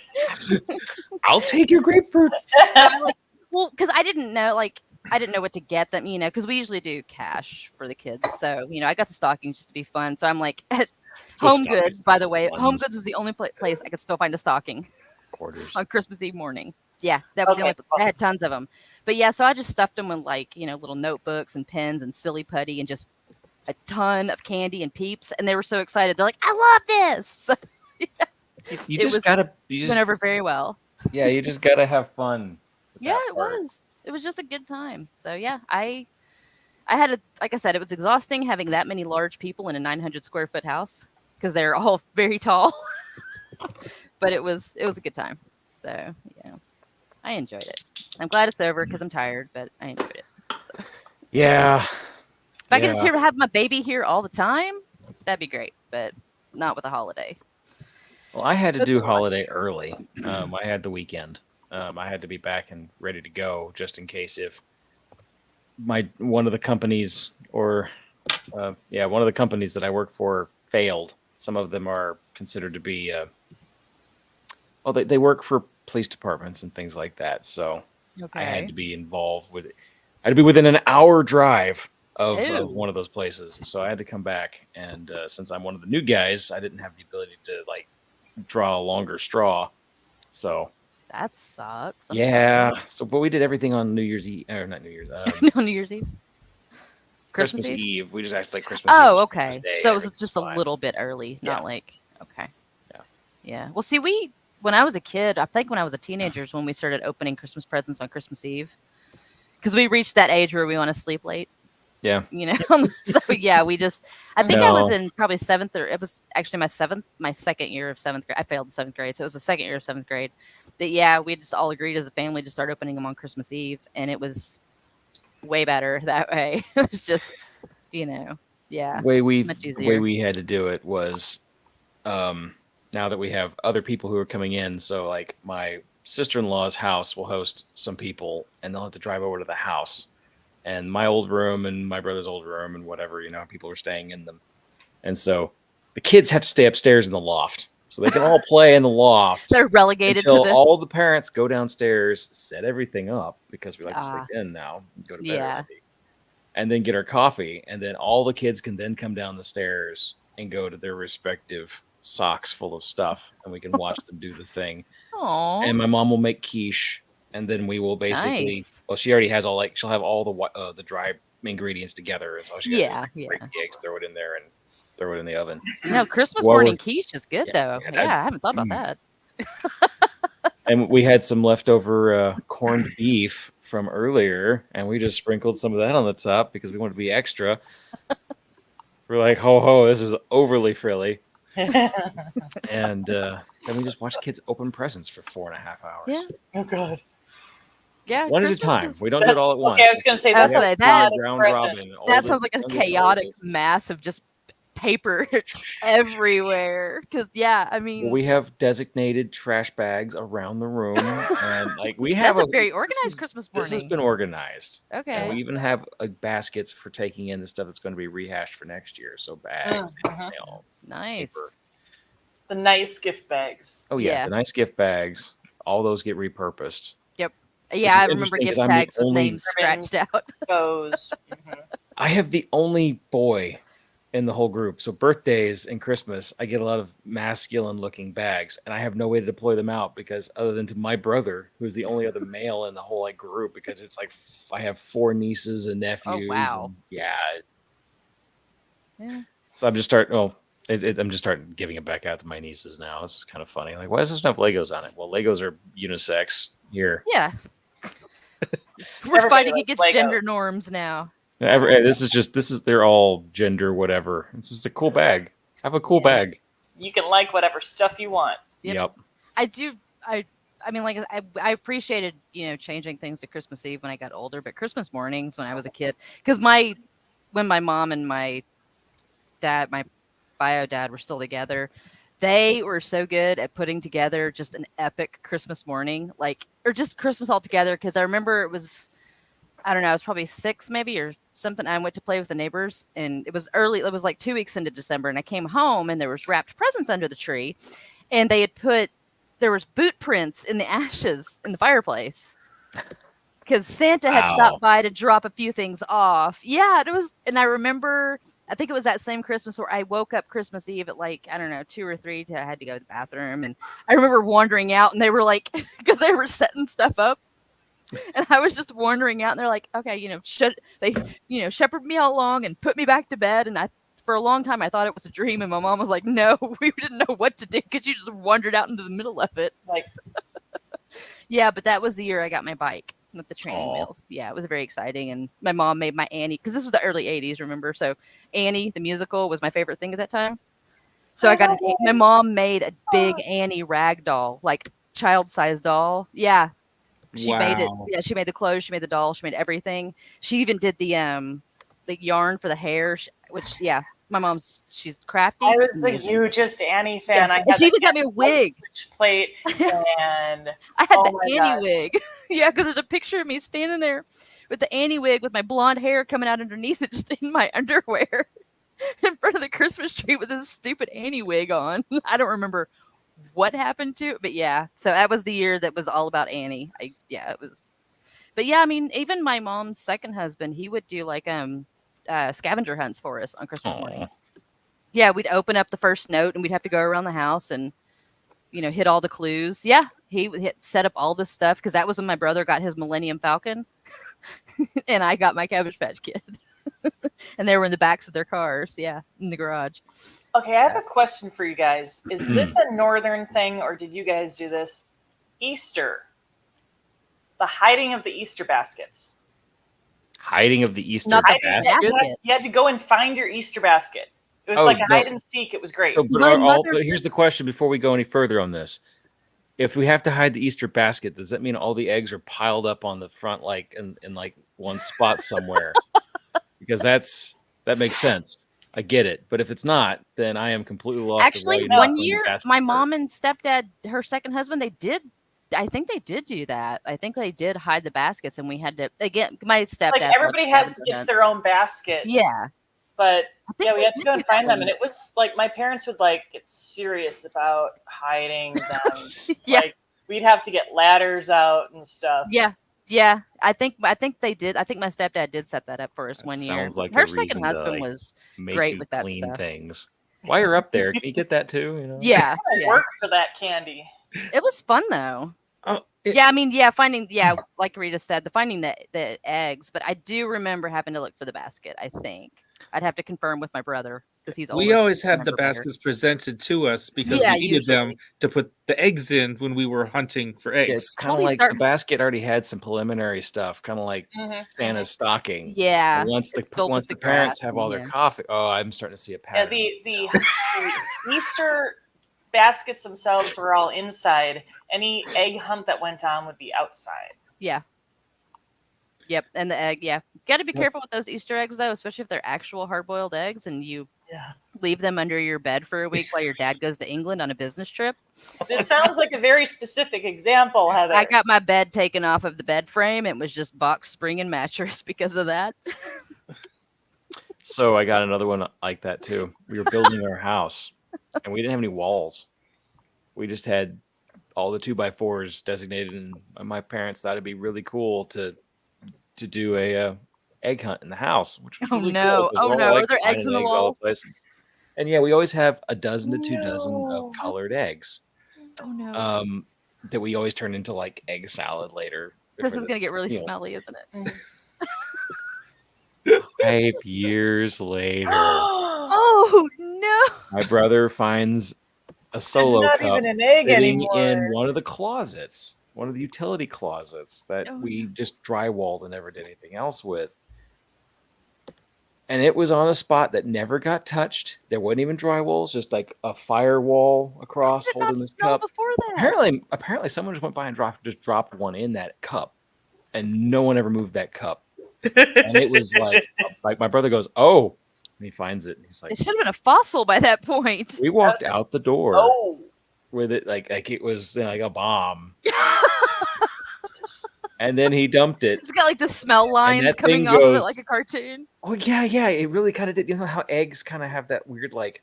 I'll take your grapefruit. Well, because I didn't know what to get them, because we usually do cash for the kids. So, I got the stockings just to be fun. So I'm like, Home Goods, by the way, Home Goods was the only place I could still find a stocking Quarters. on Christmas Eve morning. Yeah, that was the Okay. only. I had tons of them, but yeah, so I just stuffed them with little notebooks and pens and silly putty and just a ton of candy and Peeps, and they were so excited. They're like, "I love this!" So, You It just was- gotta. You went just, over very well. yeah, you just gotta have fun. with Yeah, that it part. was. It was just a good time. So yeah, I had like I said, it was exhausting having that many large people in a 900 square foot house because they're all very tall. But it was a good time. So yeah, I enjoyed it. I'm glad it's over because I'm tired, but I enjoyed it. Yeah. If I could just have my baby here all the time, that'd be great. But not with a holiday. Well, I had to do holiday early. I had the weekend. I had to be back and ready to go just in case if one of the companies one of the companies that I work for failed. Some of them are considered to be they work for police departments and things like that. So Okay. I had to be involved with it. I had to be within an hour drive of Ew. one of those places. So I had to come back, and since I'm one of the new guys, I didn't have the ability to draw a longer straw. So That sucks. I'm yeah. So but we did everything on New Year's Eve, or not New Year's, sorry. No, New Year's Eve. Christmas Eve? Eve. We just acted like Christmas Eve. Oh, was okay. Christmas Day, So it was everything's just a fine. little bit early, Yeah. not like okay. Yeah. Yeah. Well, see, when I was a kid, I think when I was a teenager is when we started opening Christmas presents on Christmas Eve, because we reached that age where we want to sleep late. Yeah. So yeah, we just. I think I was No. in probably seventh, or it was actually my second year of seventh grade. I failed the seventh grade, so it was the second year of seventh grade. But yeah, we just all agreed as a family to start opening them on Christmas Eve, and it was way better that way. It was just, yeah. The way much the way easier. we had to do it was now that we have other people who are coming in, so like my sister-in-law's house will host some people, and they'll have to drive over to the house, and my old room and my brother's old room and whatever, people are staying in them, and so the kids have to stay upstairs in the loft so they can all play in the loft. They're relegated until to the. all the parents go downstairs, set everything up because we like to sleep in now, and go to bed Yeah. early. and then get our coffee, and then all the kids can then come down the stairs and go to their respective socks full of stuff, and we can watch them do the thing. Aw. And my mom will make quiche, and then we will basically. Nice. Well, she already has she'll have all the dry ingredients together. It's all she has to Yeah, do is break the eggs, throw it in there, and throw it in the oven. No, Christmas Well, morning quiche is good though. yeah, Yeah, I haven't thought about that. And we had some leftover corned beef from earlier, and we just sprinkled some of that on the top because we wanted to be extra. We're like, ho ho, this is overly frilly. And then we just watched kids open presents for 4.5 hours. Yeah. Oh God. Yeah, One Christmas at a time. is- We don't do it all at once. Okay, I was gonna say I was that's gonna a say, that- lot of round presents. robin. that sounds like a chaotic mess. mass of just paper everywhere. Because I mean, Well, we have designated trash bags around the room, and like we have that's a very organized Christmas This has morning. been organized. Okay. And we even have baskets for taking in the stuff that's going to be rehashed for next year. So bags, Mhm. Nice. paper. The nice gift bags. Oh yeah, Yeah. the nice gift bags. All those get repurposed. Yeah, I is remember interesting gift 'cause I'm the tags with only- names scratched out. Goes. Mhm. I have the only boy in the whole group. So birthdays and Christmas, I get a lot of masculine looking bags, and I have no way to deploy them out because other than to my brother, who's the only other male in the whole group, because it's like I have 4 nieces and nephews. wow. And yeah. Yeah. So I'm just I'm just starting giving it back out to my nieces now. This is kind of funny. Like, why does this have Legos on it? Well, Legos are unisex. Here, Yeah. We're Everybody fighting likes against Lego. gender norms now. they're all gender whatever. It's just a cool bag. Have a cool Yeah. bag. You can like whatever stuff you want. Yep. I mean, like I appreciated changing things to Christmas Eve when I got older, but Christmas mornings when I was a kid, because when my mom and my dad, my bio dad, were still together, they were so good at putting together just an epic Christmas morning, or just Christmas all together. Because I remember it was, I don't know, I was probably 6 maybe or something. I went to play with the neighbors, and it was early. It was like 2 weeks into December, and I came home and there was wrapped presents under the tree, and they had there was boot prints in the ashes in the fireplace because Santa had Wow. stopped by to drop a few things off. Yeah, it was, and I remember, I think it was that same Christmas where I woke up Christmas Eve at like, I don't know, 2 or 3. I had to go to the bathroom, and I remember wandering out, and they were like, because they were setting stuff up. And I was just wandering out, and they're like, okay, they shepherded me all along and put me back to bed. And for a long time, I thought it was a dream. And my mom was like, no, we didn't know what to do because you just wandered out into the middle of it. Like, Yeah, but that was the year I got my bike with the training Aw. wheels. Yeah, it was very exciting. And my mom made my Annie, because this was the early 80s, remember? USB. So Annie, the musical, was my favorite thing at that time. So my mom made a big Annie rag doll, like child-sized doll. Yeah. She made it. Wow. Yeah, she made the clothes. She made the doll. She made everything. She even did the yarn for the hair. My she's crafty. I was the Amazing. hugest Annie fan. Yeah. I And had she the even got me a Annie light wig. switch plate, and I had Oh the my Annie God. wig. Yeah, because there's a picture of me standing there with the Annie wig with my blonde hair coming out underneath it, just in my underwear, in front of the Christmas tree with this stupid Annie wig on. I don't remember what happened to it, but yeah. So that was the year that was all about Annie. It was. But yeah, I mean, even my mom's second husband, he would do like scavenger hunts for us on Christmas morning. Aw. Yeah, we'd open up the first note and we'd have to go around the house and hit all the clues. Yeah, he would set up all this stuff because that was when my brother got his Millennium Falcon and I got my Cabbage Patch Kid. And they were in the backs of their cars. Yeah, in the garage. Okay, I have a question for you guys. Is this a northern thing, or did you guys do this? Easter. The hiding of the Easter baskets. Hiding of the Easter Not the basket. basket. You had to go and find your Easter basket. It was Oh, like a no. hide and seek. It was great. So, but, My but here's the question before we go any further on this. If we have to hide the Easter basket, does that mean all the eggs are piled up on the front, like in like one spot somewhere? Because that makes sense. I get it. But if it's not, then I am completely lost. Actually, one year, my mom and stepdad, her second husband, I think they did do that. I think they did hide the baskets, and we had to, again, my stepdad. Like everybody gets their own basket. Yeah. But I think yeah, we had to did go do and that find them, one. and it was like my parents would like get serious about hiding them. Yeah. Like we'd have to get ladders out and stuff. Yeah. Yeah, I think they did. I think my stepdad did set that up for us That one year. sounds like Her a second reason to husband like was make great you with that clean stuff. things. While you're up there, can you get that too? You know. Yeah, I yeah. work for that candy. It was fun though. Oh, Yeah, I mean, finding like Rita said, finding the eggs. But I do remember having to look for the basket. I think I'd have to confirm with my brother because he's older. we always I had the remember better. baskets presented to us because Yeah, we needed them usually. to put the eggs in when we were hunting for Yeah, eggs. it's kind of Probably like start. the basket already had some preliminary stuff, kind of like Santa's stocking. Yeah, And once it's filled with the the parents grass. have all their Yeah. coffee, oh, I'm starting to see a Yeah, pattern. the Easter baskets themselves were all inside. Any egg hunt that went on would be outside. Yeah. Yep, and the egg. Yeah, you got to be Yep. careful with those Easter eggs though, especially if they're actual hard-boiled eggs, and you Yeah. leave them under your bed for a week while your dad goes to England on a business trip. This sounds like a very specific example, Heather. I got my bed taken off of the bed frame. It was just box spring and mattress because of that. So I got another one like that too. We were building our house, and we didn't have any walls. We just had all the 2x4s designated, and my parents thought it'd be really cool to do a egg hunt in the house, which was Oh really no! cool. 'Cause Oh we're all, no! like, Are there eggs finding in the eggs all walls? the place. And yeah, we always have a dozen to 2 dozen of No. colored eggs Oh no! that we always turn into like egg salad later. This for is the gonna get really meal. smelly, isn't it? 5 years later, Oh no! my brother finds a solo not cup even an egg sitting in anymore. one of the closets, one of the utility closets that Oh, we just drywalled and never did anything else with. And it was on a spot that never got touched. There wasn't even drywalls, just like a firewall across Did holding not this smell cup. before that. Apparently, someone just went by and dropped one in that cup, and no one ever moved that cup. And it was like my brother goes, "Oh," and he finds it, and he's like, It should have been a fossil by that point. "We walked out the door Oh, with it like it was like a bomb." And then he dumped it. It's got like the smell lines that coming thing off of it goes- like a cartoon. Oh yeah, it really kind of did. You know how eggs kind of have that weird like.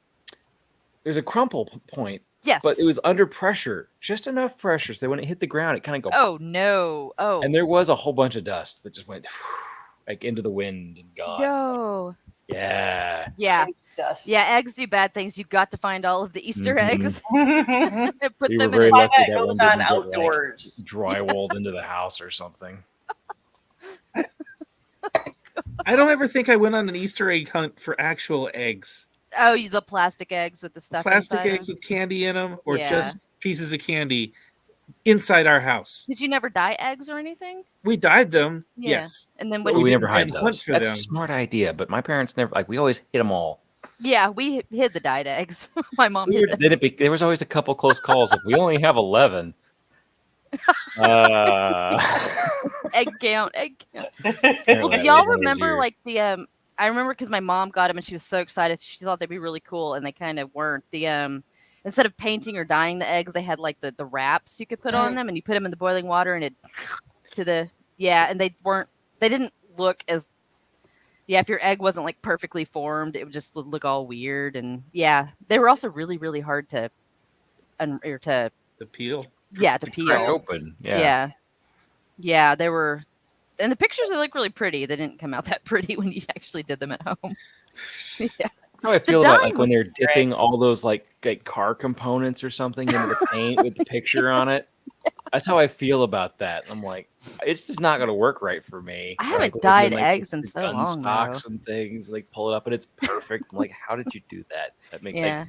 There's a crumple point, Yes. but it was under pressure, just enough pressure, so when it hit the ground, it kind of go. Oh no! Oh And there was a whole bunch of dust that just went like into the wind and gone. no! Yeah. Yeah, dust. yeah. Eggs do bad things. You've got to find all of the Easter Mhm. eggs. Put We them were very in. Why lucky that that one goes didn't on get, outdoors. like, drywalled into the house or something. I don't ever think I went on an Easter egg hunt for actual eggs. Oh, the plastic eggs with the stuff Plastic inside eggs them. with candy in them, or Yeah. just pieces of candy inside our house. Did you never dye eggs or anything? We dyed them, Yeah. yes. And then But what? We didn't never hide then hunt those. for That's them. a smart idea, but my parents never we always hid them all. Yeah, we hid the dyed eggs. My mom hid them. There was always a couple close calls. If we only have 11. Egg count. Egg count. Well, Apparently do that y'all was one of those remember years. like the I remember because my mom got them and she was so excited. She thought they'd be really cool, and they kind of weren't. The instead of painting or dyeing the eggs, they had like the wraps you could put on them, and you put them in the boiling water, and it to the and they didn't look as if your egg wasn't like perfectly formed, it would just look all weird, and they were also really really hard to The peel. to crack peel. open. Yeah, they were. And the pictures, they look really pretty. They didn't come out that pretty when you actually did them at home. Yeah. That's how I feel about dyeing like when was they're dipping all those like car components or something into the paint with the picture on it. That's how I feel about that. I'm like, it's just not going to work right for me. I Or, haven't like, when they're dyed doing, like, eggs in the so gun long, stocks and things, like pull it up and it's perfect. I'm like, how did you do that? That makes Yeah. like,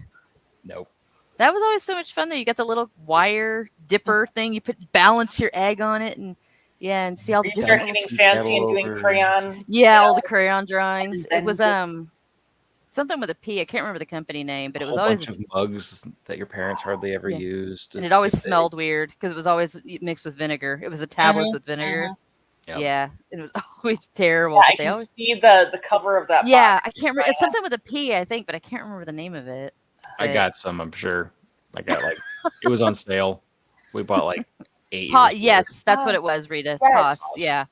nope. That was always so much fun though. You got the little wire dipper thing. You balance your egg on it, and and see all the You start different getting fancy and doing over. crayon. all the crayon drawings. It was something with a P. I can't remember the company name, but it was a whole always bunch of mugs that your parents hardly ever Yeah. used. and it always just smelled weird because it was always mixed with vinegar. It was the tablets with vinegar. Yep. Yeah, it was always terrible. Yeah, but I they can always see the cover of that. I box. can't remember. It's something with a P, I think, but I can't remember the name of it. I But- got some, I'm sure. I got like, it was on sale. We bought like 8 years worth. Yes, that's what it was, Rita. Yes. Poss.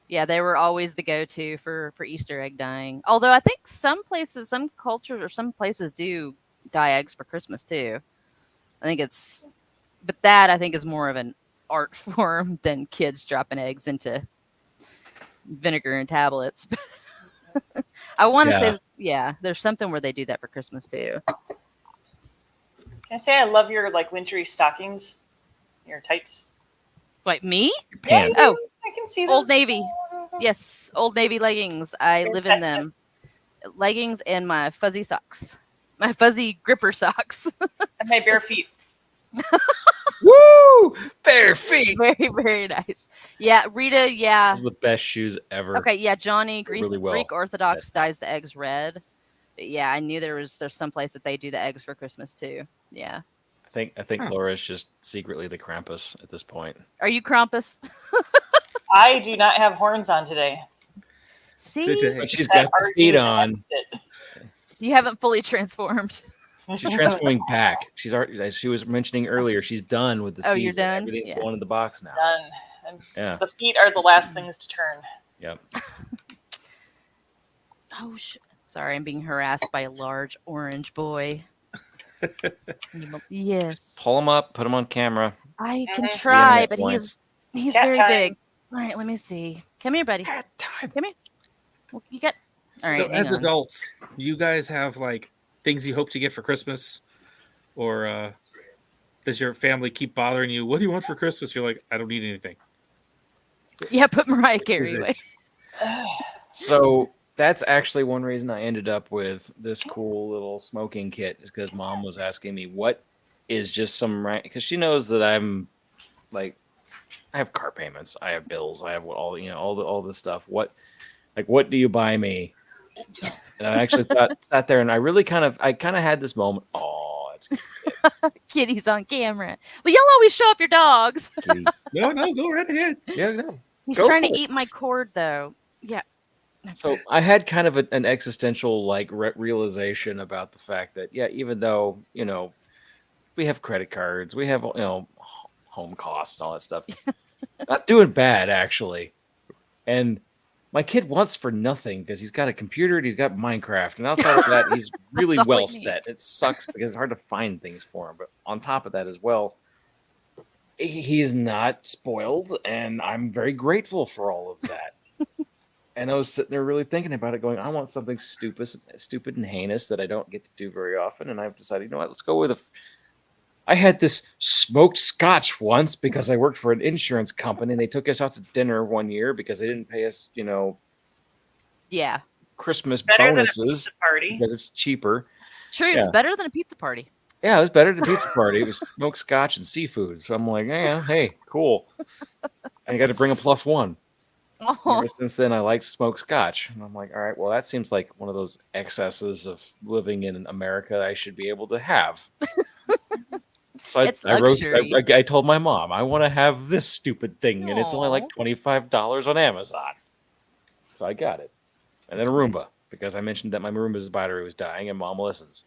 Yeah, they were always the go-to for Easter egg dyeing. Although I think some places, some cultures, or some places do dye eggs for Christmas too. I think but that I think is more of an art form than kids dropping eggs into vinegar and tablets. I want to say, there's something where they do that for Christmas too. Can I say I love your like wintry stockings, your tights? Like me? Your pants. Oh, I can see them. Old Navy. Yes, Old Navy leggings. I They're live in festive. them. Leggings and my fuzzy socks. My fuzzy gripper socks. And my bare feet. Woo! Bare feet. Very, very nice. Yeah, Rita, yeah. Those are the best shoes ever. Okay, yeah, Johnny, They're Greek, really well Greek Orthodox tested. dyes the eggs red. But yeah, I knew there's some place that they do the eggs for Christmas too. Yeah. I think Huh. Laura's just secretly the Krampus at this point. Are you Krampus? I do not have horns on today. See? But she's That got the feet argues on. against it. You haven't fully transformed. She's transforming back. She's already, as she was mentioning earlier, she's done with the Oh, season. you're done? Everything's Yeah. going in the box now. Done. And Yeah. the feet are the last things to turn. Yep. Oh, sorry, I'm being harassed by a large orange boy. Yes. Pull him up, put him on camera. I can Mhm. try, Get but him at he's Cat very time. big. All right, let me see. Come here, buddy. Cat time. Come here. Well, you got. All right. So hang as on. adults, do you guys have like things you hope to get for Christmas, or does your family keep bothering you? What do you want for Christmas? You're like, I don't need anything. Yeah, put Mariah Is Carey away. it- So that's actually one reason I ended up with this cool little smoking kit, is because Mom was asking me what is just some right, because she knows that I'm like, I have car payments, I have bills, I have all this stuff. What do you buy me? And I actually sat there and I kind of had this moment. Oh, that's Kitty's on camera. But y'all always show up your dogs. kitty. No, go right ahead. Yeah, no. He's Go trying for to it. eat my cord, though. Yeah. So I had kind of an existential like realization about the fact that even though we have credit cards, we have home costs, all that stuff, not doing bad actually. And my kid wants for nothing because he's got a computer and he's got Minecraft, and outside of that, he's really That's all well he set. It sucks because it's hard to find things for him. But on top of that as well, he's not spoiled, and I'm very grateful for all of that. And I was sitting there really thinking about it, going, I want something stupid and heinous that I don't get to do very often. And I've decided, you know what, let's go with I had this smoked scotch once because I worked for an insurance company, and they took us out to dinner one year because they didn't pay us, Yeah. Christmas Better than a bonuses pizza party. because it's cheaper. True. It's Yeah. better than a pizza party. Yeah, it was better than a pizza party. It was smoked scotch and seafood. So I'm like, yeah, hey, cool. And you got to bring a +1. Oh, Ever since then, I like smoked scotch. And I'm like, all right, well, that seems like one of those excesses of living in America I should be able to have. So It's luxury. I told my mom, I want to have this stupid thing, and it's only like Aw. $25 on Amazon. So I got it. And then a Roomba, because I mentioned that my Roomba's battery was dying, and Mom listens.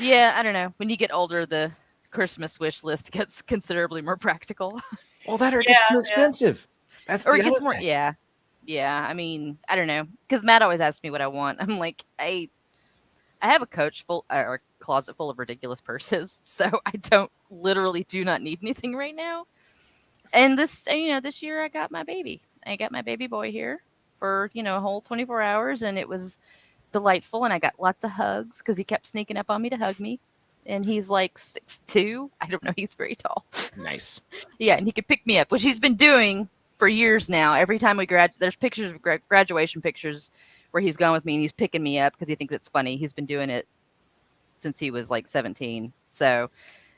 yeah. I don't know. When you get older, the Christmas wish list gets considerably more practical. Well, that or it gets Yeah, too yeah. expensive. That's Or the it gets other more. thing. Yeah. Yeah. I mean, I don't know. Because Matt always asks me what I want. I'm like, I have a coach full or a closet full of ridiculous purses, so I literally do not need anything right now. And this year I got my baby. I got my baby boy here for a whole 24 hours, and it was delightful. And I got lots of hugs because he kept sneaking up on me to hug me. And he's like 6'2". I don't know. He's very tall. Nice. Yeah, and he could pick me up, which he's been doing for years now. Every time we there's pictures of graduation pictures where he's gone with me and he's picking me up because he thinks it's funny. He's been doing it since he was like 17. So,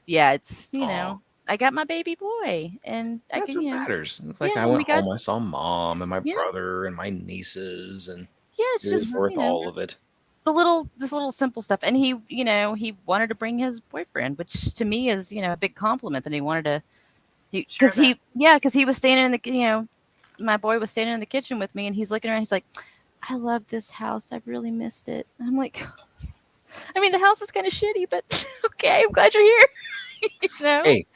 yeah, it's Aw. I got my baby boy, and I That's can what matters. It's like yeah, I and we went got- home, I saw Mom and my Yeah. brother and my nieces, and yeah, it's it was just worth all of it. this little simple stuff. And he wanted to bring his boyfriend, which to me is a big compliment that he wanted to. Because he was standing in the my boy was standing in the kitchen with me, and he's looking around. He's like, I love this house. I've really missed it. I'm like, I mean, the house is kind of shitty, but okay, I'm glad you're here. Hey,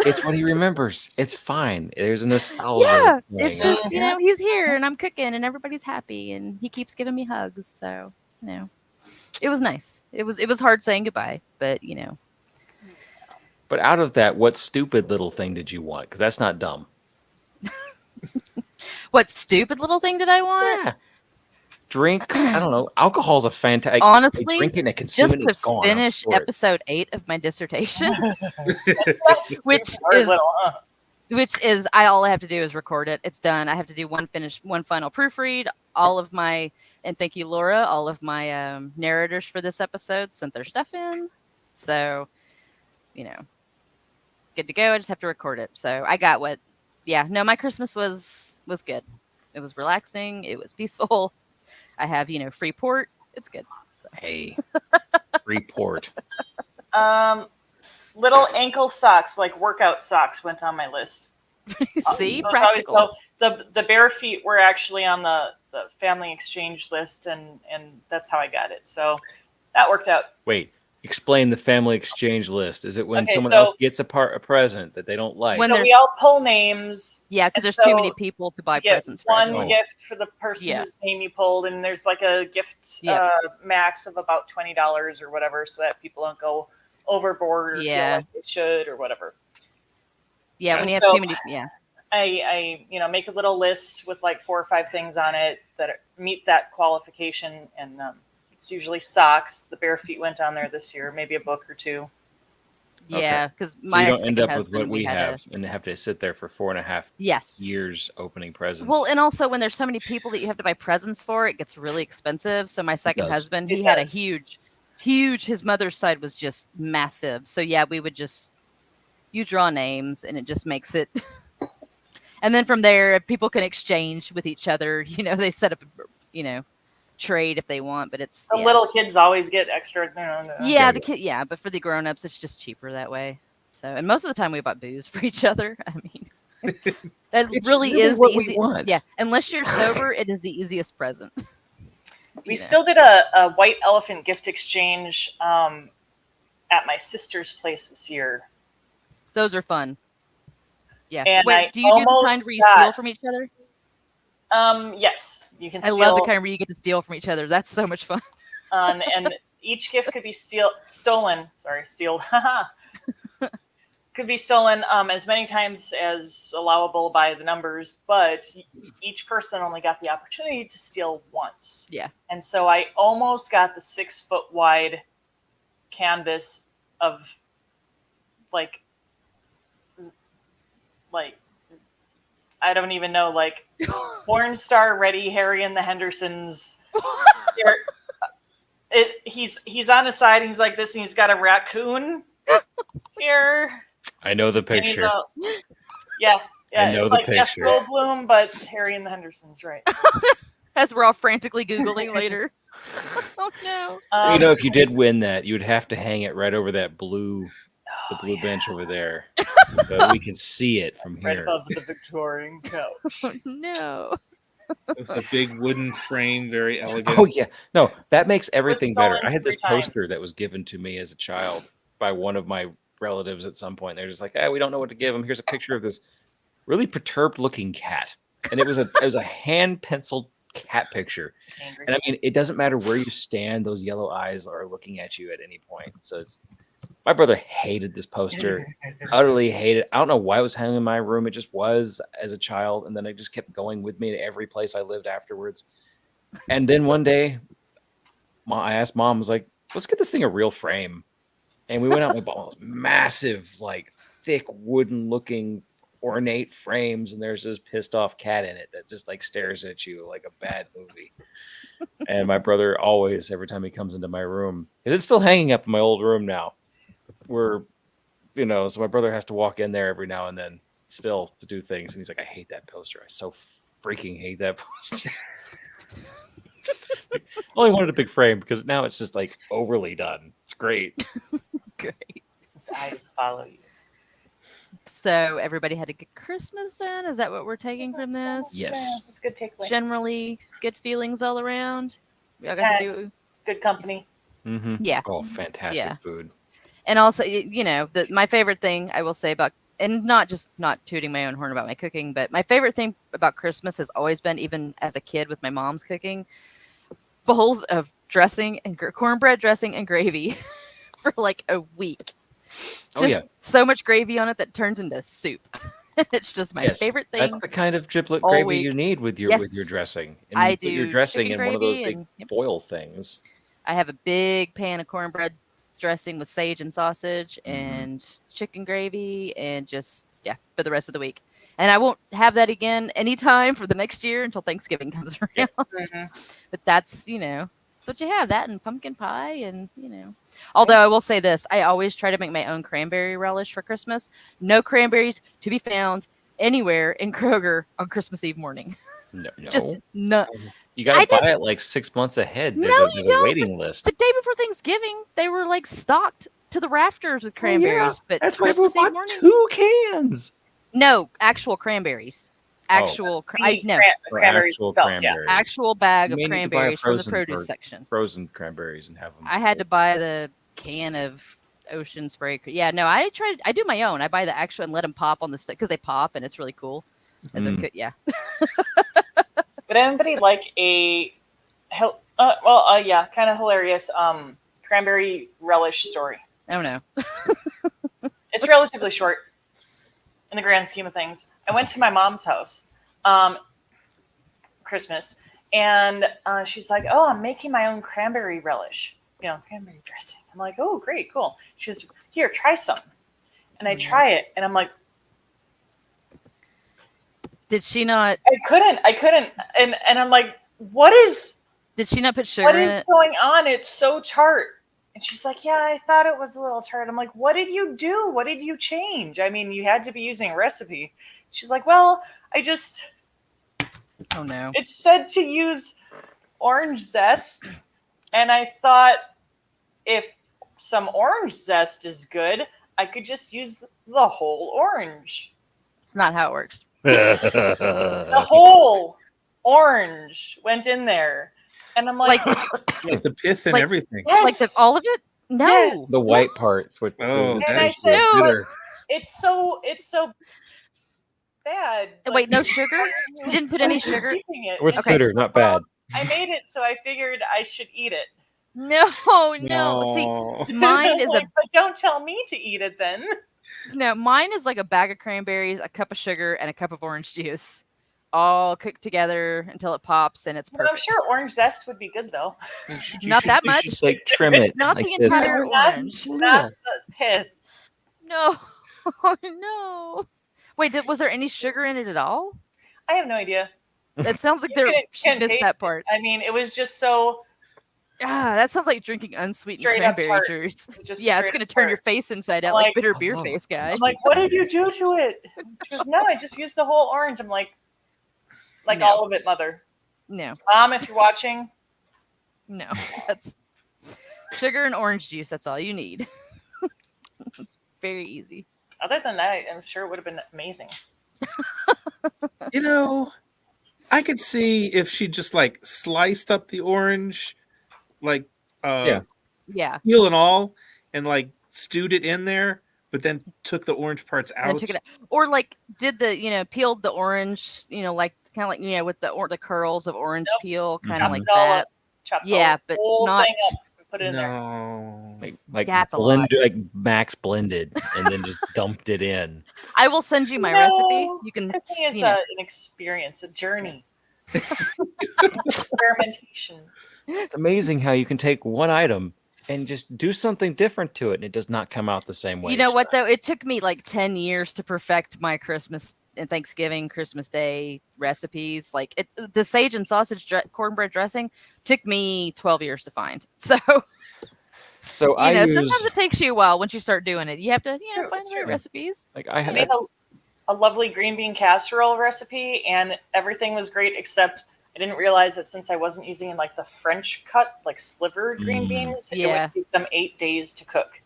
it's what he remembers. It's fine. There's a nostalgia. Yeah, thing. it's just Yeah. he's here, and I'm cooking, and everybody's happy, and he keeps giving me hugs. So it was nice. It was hard saying goodbye, but But out of that, what stupid little thing did you want? Because that's not dumb. What stupid little thing did I want? Yeah. Drinks. I don't know. Alcohol's a fantastic. I Honestly, drink it and I consume just it. And to it's gone. finish episode 8 of my dissertation, That's which very is little, huh? all I have to do is record it. It's done. I have to do one final proofread. All of my, and thank you, Laura, all of my narrators for this episode sent their stuff in. So, good to go. I just have to record it. So I got my Christmas was good. It was relaxing. It was peaceful. I have, free port. It's good. So. Hey, report. Little ankle socks, like workout socks, went on my list. See, Those practical. always the bare feet were actually on the family exchange list, and that's how I got it. So that worked out. Wait, explain the family exchange list. Is it when Okay, someone so- else gets a present that they don't like? When So there's- we all pull names. Yeah, And because there's too so many people to buy You get presents for one everyone. gift for the person Yeah. whose name you pulled, and there's like a gift Yeah. max of about $20 or whatever, so that people don't go overboard or Yeah. feel like they should or whatever. Yeah, when And you have so- too many. Yeah. I make a little list with like 4 or 5 things on it that meet that qualification, and it's usually socks. The bare feet went on there this year, maybe a book or 2. Yeah, because So my you don't second end up with husband, what we had have and have to sit there for 4.5 yes. years opening presents. Well, and also when there's so many people that you have to buy presents for, it gets really expensive. So my second does. husband, It he had a does. huge, his mother's side was just massive. So yeah, you draw names and it just makes it. And then from there, people can exchange with each other. They set up, trade if they want, but it's The little kids always get extra. Yeah, but for the grown-ups, it's just cheaper that way. So, and most of the time we bought booze for each other. I mean, that It's really really is what the we easy. want. Yeah, unless you're sober, it is the easiest present. We still did a white elephant gift exchange at my sister's place this year. Those are fun. Yeah. And Wait, I do you do the kind almost where you steal got- from each other? Yes, you can I steal. love the kind where you get to steal from each other. That's so much fun. And each gift could be stolen. Sorry, stealed. Haha. Could be stolen as many times as allowable by the numbers, but each person only got the opportunity to steal once. Yeah. And so I almost got the 6-foot wide canvas of like I don't even know, like Porn Star Ready, Harry and the Hendersons. He's on his side and he's like this, and he's got a raccoon here. I know the And he's picture. yeah, I know it's the like Jeff picture. Goldblum, but Harry and the Hendersons, right? As we're all frantically Googling later. Oh no. If you did win that, you would have to hang it right over that blue bench over there, so we can see it from right here. above the Victorian couch. Oh, no. With a big wooden frame, very elegant. Oh yeah, no, that makes everything better. stolen I had this 3 poster times. that was given to me as a child by one of my relatives at some point. They're just like, we don't know what to give him. Here's a picture of this really perturbed looking cat, and it was a hand penciled cat picture. Angry. And I mean, it doesn't matter where you stand; those yellow eyes are looking at you at any point. So my brother hated this poster, utterly hated. I don't know why it was hanging in my room. It just was as a child, and then it just kept going with me to every place I lived afterwards. And then one day, I asked Mom, I was like, "Let's get this thing a real frame." And we went out and we bought those massive, like thick wooden-looking, ornate frames, and there's this pissed off cat in it that just like stares at you like a bad movie. And my brother always, every time he comes into my room, it's still hanging up in my old room now. So my brother has to walk in there every now and then still to do things. And he's like, I hate that poster. I so freaking hate that poster. Only wanted a big frame because now it's just like overly done. It's great. Great. His eyes follow you. So everybody had a good Christmas then? Is that what we're taking from this? Yes. Yeah, it's a good takeaway. Generally good feelings all around. We all got to do Times. Good company. Mm-hmm. Yeah. Oh, fantastic Yeah. food. And also, my favorite thing I will say about, and not tooting my own horn about my cooking, but my favorite thing about Christmas has always been, even as a kid with my mom's cooking, bowls of dressing and cornbread dressing and gravy for like a week. Just so much gravy on it that turns into soup. It's just my favorite thing. That's the kind of giblet all gravy week. you need with your dressing. And I you put your do dressing chicken in one of those gravy big foil things. I have a big pan of cornbread dressing with sage and sausage and chicken gravy and just for the rest of the week. And I won't have that again anytime for the next year until Thanksgiving comes around. But that's, that's what you have, that and pumpkin pie and, Although I will say this, I always try to make my own cranberry relish for Christmas. No cranberries to be found anywhere in Kroger on Christmas Eve morning. No. Just no. You got to buy it like 6 months ahead. There's a waiting list. The day before Thanksgiving, they were like stocked to the rafters with cranberries. But that's why Christmas I Eve morning, 2 cans. No, actual cranberries. Actual cranberries themselves. Yeah. Actual bag of cranberries from the produce section. Frozen cranberries and have them. I had to buy the can of Ocean Spray. Yeah, no, I do my own. I buy the actual and let them pop on the stick because they pop and it's really cool. Would anybody like a kind of hilarious cranberry relish story? Oh no. It's relatively short in the grand scheme of things. I went to my mom's house Christmas, and she's like, "Oh, I'm making my own cranberry relish, cranberry dressing." I'm like, "Oh, great, cool." She goes, "Here, try some." And I try it, and I'm like, did she not? I couldn't. And I'm like, did she not put sugar in it? What is going on? It's so tart. And she's like, "Yeah, I thought it was a little tart." I'm like, "What did you do? What did you change? I mean, you had to be using a recipe." She's like, "Well, oh no. It said to use orange zest. And I thought if some orange zest is good, I could just use the whole orange." It's not how it works. The whole orange went in there. And I'm like the pith and everything. Yes. Like all of it? No. Yes. The white parts. And I said, it's so bad. Wait, no sugar? You didn't put any sugar? With bitter, not bad. I made it, so I figured I should eat it. No. See, mine is but don't tell me to eat it then. No, mine is like a bag of cranberries, a cup of sugar, and a cup of orange juice, all cooked together until it pops, and it's perfect. I'm sure orange zest would be good though. Not that much. Just, like trim it. Not like the entire orange. Not the pith. No, no. Wait, was there any sugar in it at all? I have no idea. It sounds like she missed that part. I mean, it was just so. That sounds like drinking unsweetened cranberry juice. Yeah, it's gonna turn your face inside out like bitter beer face guy. I'm like, "What did you do to it?" She goes, "No, I just used the whole orange." I'm like no. All of it, mother. No. Mom, if you're watching. No, that's sugar and orange juice. That's all you need. It's very easy. Other than that, I'm sure it would have been amazing. I could see if she just like sliced up the orange, like peel and all, and like stewed it in there, but then took the orange parts out. Or like did the peeled the orange, like kind of like with the curls of orange peel, kind of like that. But not. Put it in there. Like that's like Max blended and then just dumped it in. I will send you my recipe. You can. Cooking is an experience, a journey. Experimentation. It's amazing how you can take one item and just do something different to it, and it does not come out the same way. You know what though? It took me like 10 years to perfect my Christmas and Thanksgiving, Christmas Day recipes. Like the sage and sausage cornbread dressing took me 12 years to find. So sometimes it takes you a while once you start doing it. You have to find the right recipes. Like I made a lovely green bean casserole recipe, and everything was great except I didn't realize that since I wasn't using like the French cut, like slivered green beans, it would take them 8 days to cook.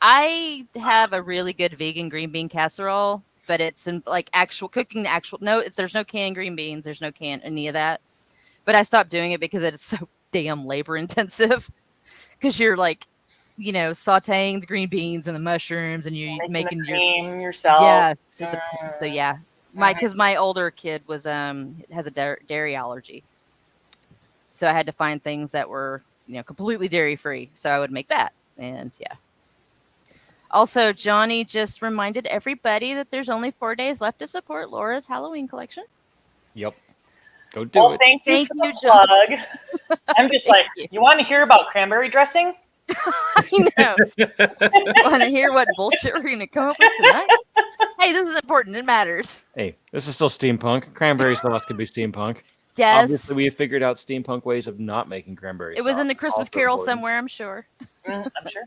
I have a really good vegan green bean casserole, but it's in like actual cooking. There's no canned green beans. There's no any of that. But I stopped doing it because it is so damn labor intensive. Because you're like, sauteing the green beans and the mushrooms, and you're making the cream yourself. Yes. Because my older kid has a dairy allergy, so I had to find things that were completely dairy free. So I would make that, and Also, Johnny just reminded everybody that there's only 4 days left to support Laura's Halloween collection. Yep. Go do Well, it. thank you Thank for you, the John. plug. I'm just like, you want to hear about cranberry dressing? I know. Want to hear what bullshit we're going to come up with tonight? Hey, this is important. It matters. Hey, this is still steampunk. Cranberry sauce could be steampunk. Yes. Obviously, we have figured out steampunk ways of not making cranberry sauce. It was in the Christmas Also Carol important. somewhere, I'm sure. I'm sure.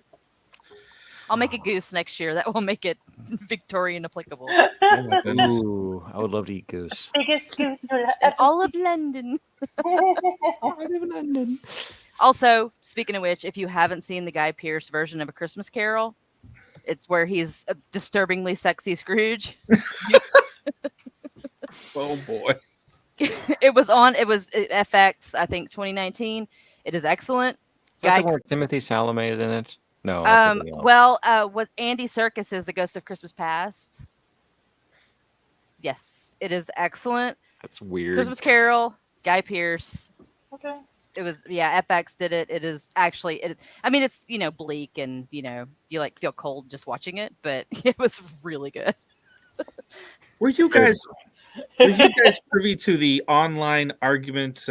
I'll make a goose next year. That will make it Victorian applicable. Oh my goodness. Ooh, I would love to eat goose. Biggest goose you'll In ever all of see. London. I live in London. Also, speaking of which, if you haven't seen the Guy Pearce version of A Christmas Carol, it's where he's a disturbingly sexy Scrooge. Oh boy. It was FX, I think 2019. It is excellent. Is that Guy, the one with Timothy Chalamet is in it? No. That's something else. what Andy Serkis is the Ghost of Christmas Past. Yes, it is excellent. That's weird. Christmas Carol, Guy Pearce. Okay. It was FX did it. It is actually I mean it's bleak and you like feel cold just watching it, but it was really good. Were you guys privy to the online argument,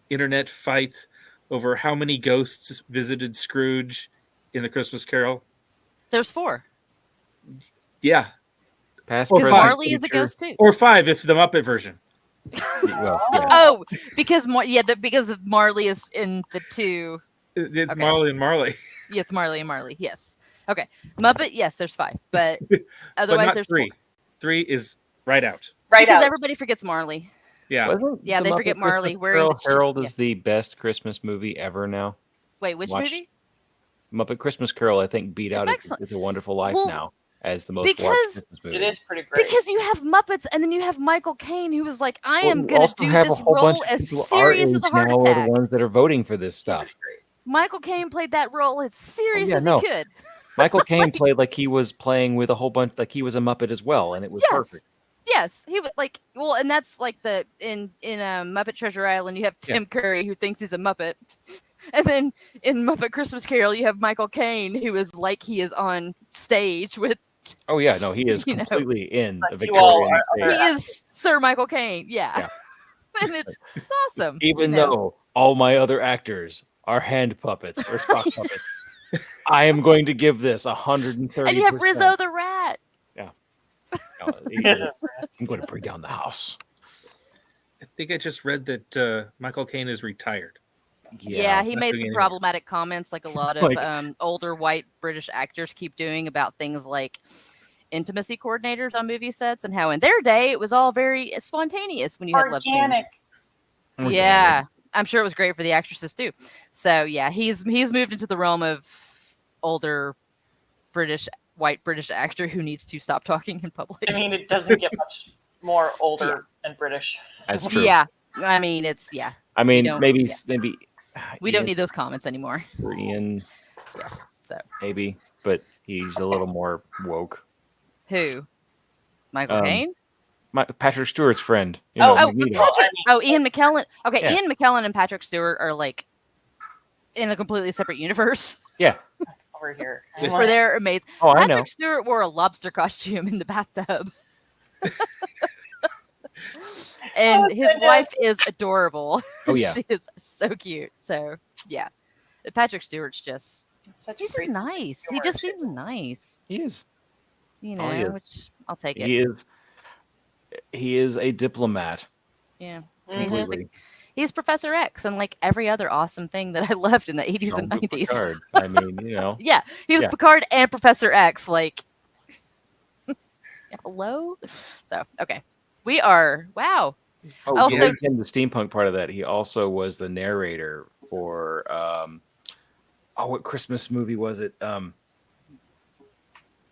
internet fight over how many ghosts visited Scrooge in the Christmas Carol? There's 4. Yeah, Past, Or Because present, Marley is a future. ghost too. or 5 if the Muppet version. Well, yeah. Oh, because because of Marley is in the 2. It's Okay. Marley and Marley, Yes, Marley and Marley. Yes. Okay. Muppet. Yes, there's 5, but but otherwise not there's 3. 4. 3 is right out. Right Because out. everybody forgets Marley. Yeah, Wasn't Yeah, the they Muppet forget Marley Christmas wearing Carol the Harold yeah. is the best Christmas movie ever now. Wait, which Watch- movie? Muppet Christmas Carol, I think, beat It's out excellent. It's a Wonderful Life Well, now as the most because- watched Christmas movie. It is pretty great. Because you have Muppets, and then you have Michael Caine, who was like, "I Well, am you going also to do have this a whole bunch role of as people our serious age as a heart now are the attack." ones that are voting for this stuff. Michael Caine played that role as serious yeah, as no. he could. Michael Caine played like he was playing with a whole bunch, like he was a Muppet as well, and it was perfect. Yes, he was like, well, and that's like in Muppet Treasure Island, you have Tim Curry who thinks he's a Muppet, and then in Muppet Christmas Carol, you have Michael Caine who is like he is on stage with. Oh yeah, no, he is You know. completely in Like the you all Victorian He stage. is Sir Michael Caine, yeah. And it's awesome. Even you know? though all my other actors are hand puppets or sock puppets, I am going to give this 130. And you have Rizzo the Rat. I'm going to bring down the house. I think I just read that Michael Caine is retired. Yeah, he not made doing some anymore. problematic comments like a lot of Like- older white British actors keep doing about things like intimacy coordinators on movie sets and how in their day it was all very spontaneous when you had love scenes. Organic. Yeah, I'm sure it was great for the actresses too. So yeah, he's moved into the realm of older white British actor who needs to stop talking in public. I mean, it doesn't get much more older and British. That's true. Yeah, I mean it's I mean, don't- maybe yeah. maybe we don't need those comments anymore. or Ian, So maybe, but he's a little more woke. who? Michael Um, Caine? Patrick Stewart's friend. Oh, Magneto. well, I mean, Oh, Ian McKellen. Okay, Yeah. Ian McKellen and Patrick Stewart are like in a completely separate universe. Yeah. over here. Yes. For they're amazing. Oh, I Patrick know. Stewart wore a lobster costume in the bathtub. And That's his fantastic. wife is adorable. Oh yeah. She is so cute. So yeah. Patrick Stewart's just Such a he's just great sense of nice. He humor, just too. seems nice. He is. You Oh, he know, is. which I'll take it. He is a diplomat. Yeah. Mhm. He's just a- Completely. He's Professor X and like every other awesome thing that I loved in the 80s and Jean-Luc 90s. Picard. I mean, Yeah, he was Yeah. Picard and Professor X. Like, hello. So okay, we are wow. Oh, Also- yeah, in the steampunk part of that, he also was the narrator for what Christmas movie was it?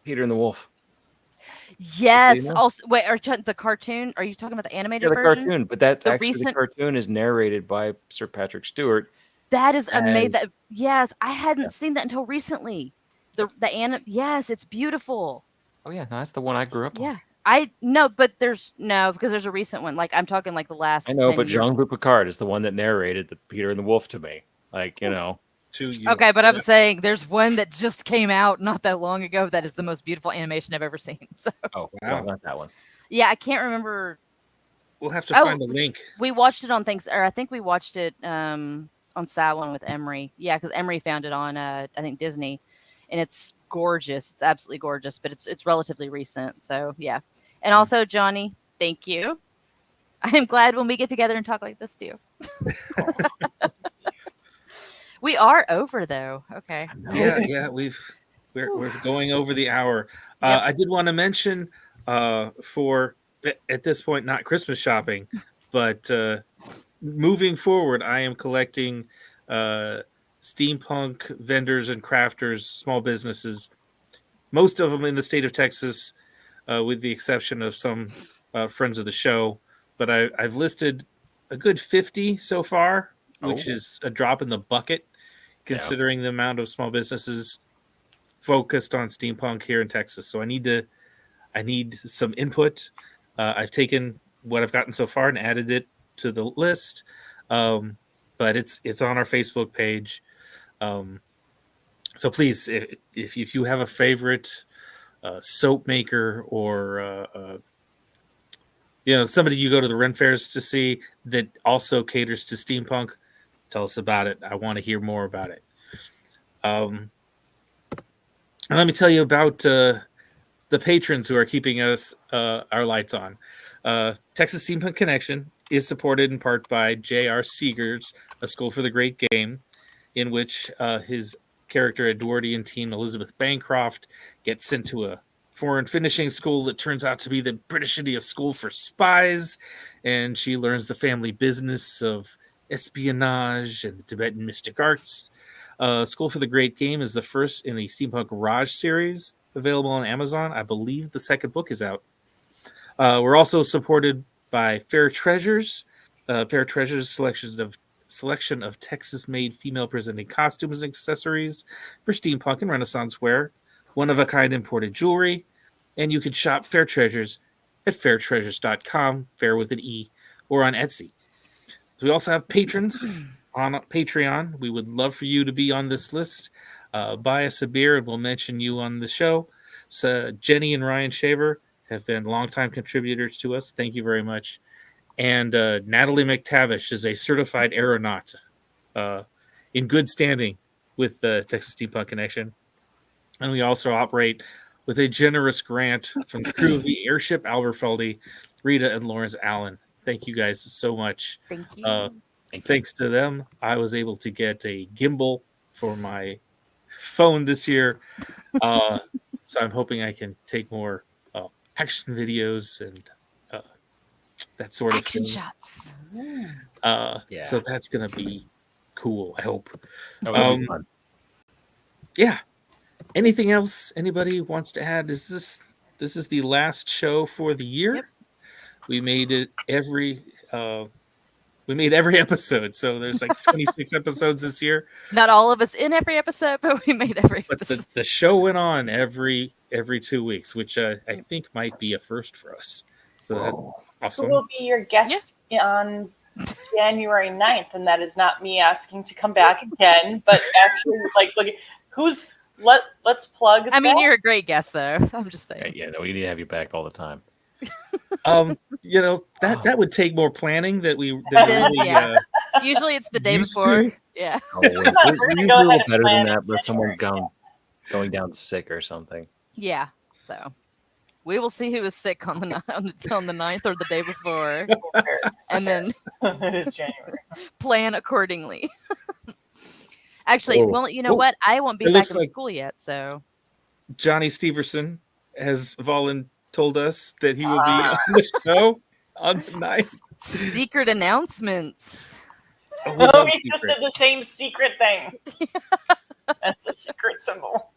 Peter and the Wolf. Yes. Christina? Also, wait, the cartoon? Are you talking about the animated Yeah, the version? cartoon, but that The actually the recent- cartoon is narrated by Sir Patrick Stewart. That is amazing. And- Yes, I hadn't Yeah. seen that until recently. Yes, it's beautiful. Oh yeah, no, that's the one I grew up on. Yeah, because there's a recent one. Like I'm talking like the last. I know, 10 but years. Jean-Luc Picard is the one that narrated the Peter and the Wolf to me. Like, to you. Okay, but I'm saying there's one that just came out not that long ago that is the most beautiful animation I've ever seen. So Oh, Wow. wow, not that one. yeah, I can't remember. We'll have to find a link. We watched it on I think we watched it on Samhain with Emery. Yeah, because Emery found it on I think Disney, and it's gorgeous. It's absolutely gorgeous, but it's relatively recent. So yeah, and also Johnny, thank you. I am glad when we get together and talk like this too. We are over though. Okay. Yeah, we're going over the hour. Yep. I did want to mention for at this point not Christmas shopping, but moving forward, I am collecting steampunk vendors and crafters, small businesses, most of them in the state of Texas, with the exception of some friends of the show. But I've listed a good 50 so far, which is a drop in the bucket, considering the amount of small businesses focused on steampunk here in Texas. So I need some input. I've taken what I've gotten so far and added it to the list. But it's on our Facebook page. So please, if you have a favorite soap maker or somebody you go to the Ren fairs to see that also caters to steampunk, tell us about it. I want to hear more about it. And let me tell you about the patrons who are keeping us our lights on. Texas Steampunk Connection is supported in part by J.R. Seegers, A School for the Great Game, in which his character Edwardian teen Elizabeth Bancroft gets sent to a foreign finishing school that turns out to be the British India School for Spies, and she learns the family business of espionage and the Tibetan mystic arts. School for the Great Game is the first in the Steampunk Raj series, available on Amazon. I believe the second book is out. We're also supported by Fair Treasures. Fair Treasures selection of Texas-made female-presenting costumes and accessories for steampunk and Renaissance wear, one-of-a-kind imported jewelry, and you can shop Fair Treasures at fairtreasures.com, fair with an E, or on Etsy. So we also have patrons on Patreon. We would love for you to be on this list. Buy us a beer and we'll mention you on the show. So Jenny and Ryan Shaver have been longtime contributors to us. Thank you very much. And Natalie McTavish is a certified aeronaut in good standing with the Texas Steampunk Connection. And we also operate with a generous grant from the crew of the airship Alberfeldy, Rita and Lawrence Allen. Thank you guys so much. Thank you. Thanks to them, I was able to get a gimbal for my phone this year. So I'm hoping I can take more action videos and that sort of Action thing. shots. So that's going to be cool, I hope. That'll be fun. Yeah. Anything else anybody wants to add? This is the last show for the year. Yep. We made it every episode. So there's like 26 episodes this year. Not all of us in every episode, but we made every But episode. the show went on every 2 weeks, which I think might be a first for us. So that's awesome. Who will be your guest on January 9th? And that is not me asking to come back again, but actually, look, who's let's plug. I mean, that. you're a great guest, though. I'm just saying. Yeah, no, we need to have you back all the time. That would take more planning that we really Yeah. Usually it's the day used before. to. Yeah. Oh, we're gonna usually go a little ahead and better plan than it that, but someone's January. going down sick or something. Yeah. So we will see who is sick on the 9th or the day before, and then It is January. plan accordingly. Actually, Whoa. well, you know what? I won't be It back looks in like- school yet, so Johnny Steverson has told us that he will be on the show on the night. secret announcements. Oh, we just did the same secret thing. That's a secret symbol.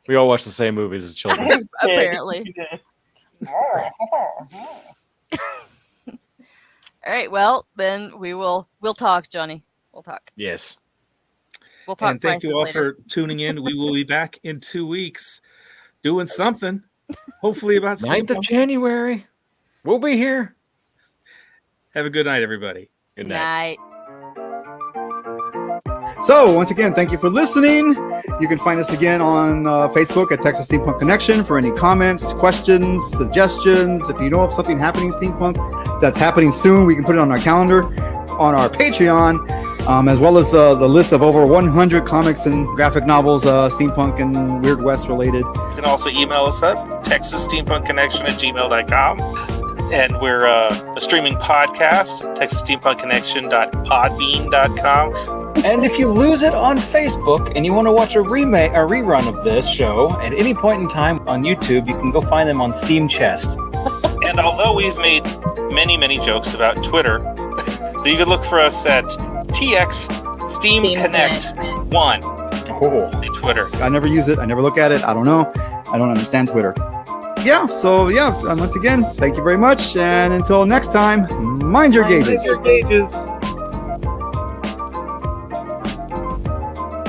We all watch the same movies as children. Apparently. All right. Well, then we'll talk, Johnny. We'll talk. Yes. We'll talk. And thank you prices all later. for tuning in. We will be back in 2 weeks doing something. Hopefully about 9th of steampunk. January. We'll be here. Have a good night, everybody. Good night. Night. So once again, thank you for listening. You can find us again on Facebook at Texas Steampunk Connection for any comments, questions, suggestions. If you know of something happening steampunk that's happening soon, we can put it on our calendar, on our Patreon, as well as the list of over 100 comics and graphic novels, steampunk and Weird West related. You can also email us at texassteampunkconnection@gmail.com. And we're a streaming podcast, texassteampunkconnection.podbean.com. And if you lose it on Facebook and you want to watch a rerun of this show at any point in time on YouTube, you can go find them on Steam Chest. And although we've made many, many jokes about Twitter, you can look for us at TX Steam Connect 1 on Twitter. I never use it. I never look at it. I don't know. I don't understand Twitter. Yeah, so once again, thank you very much. And until next time, mind your gauges. Mind your gauges.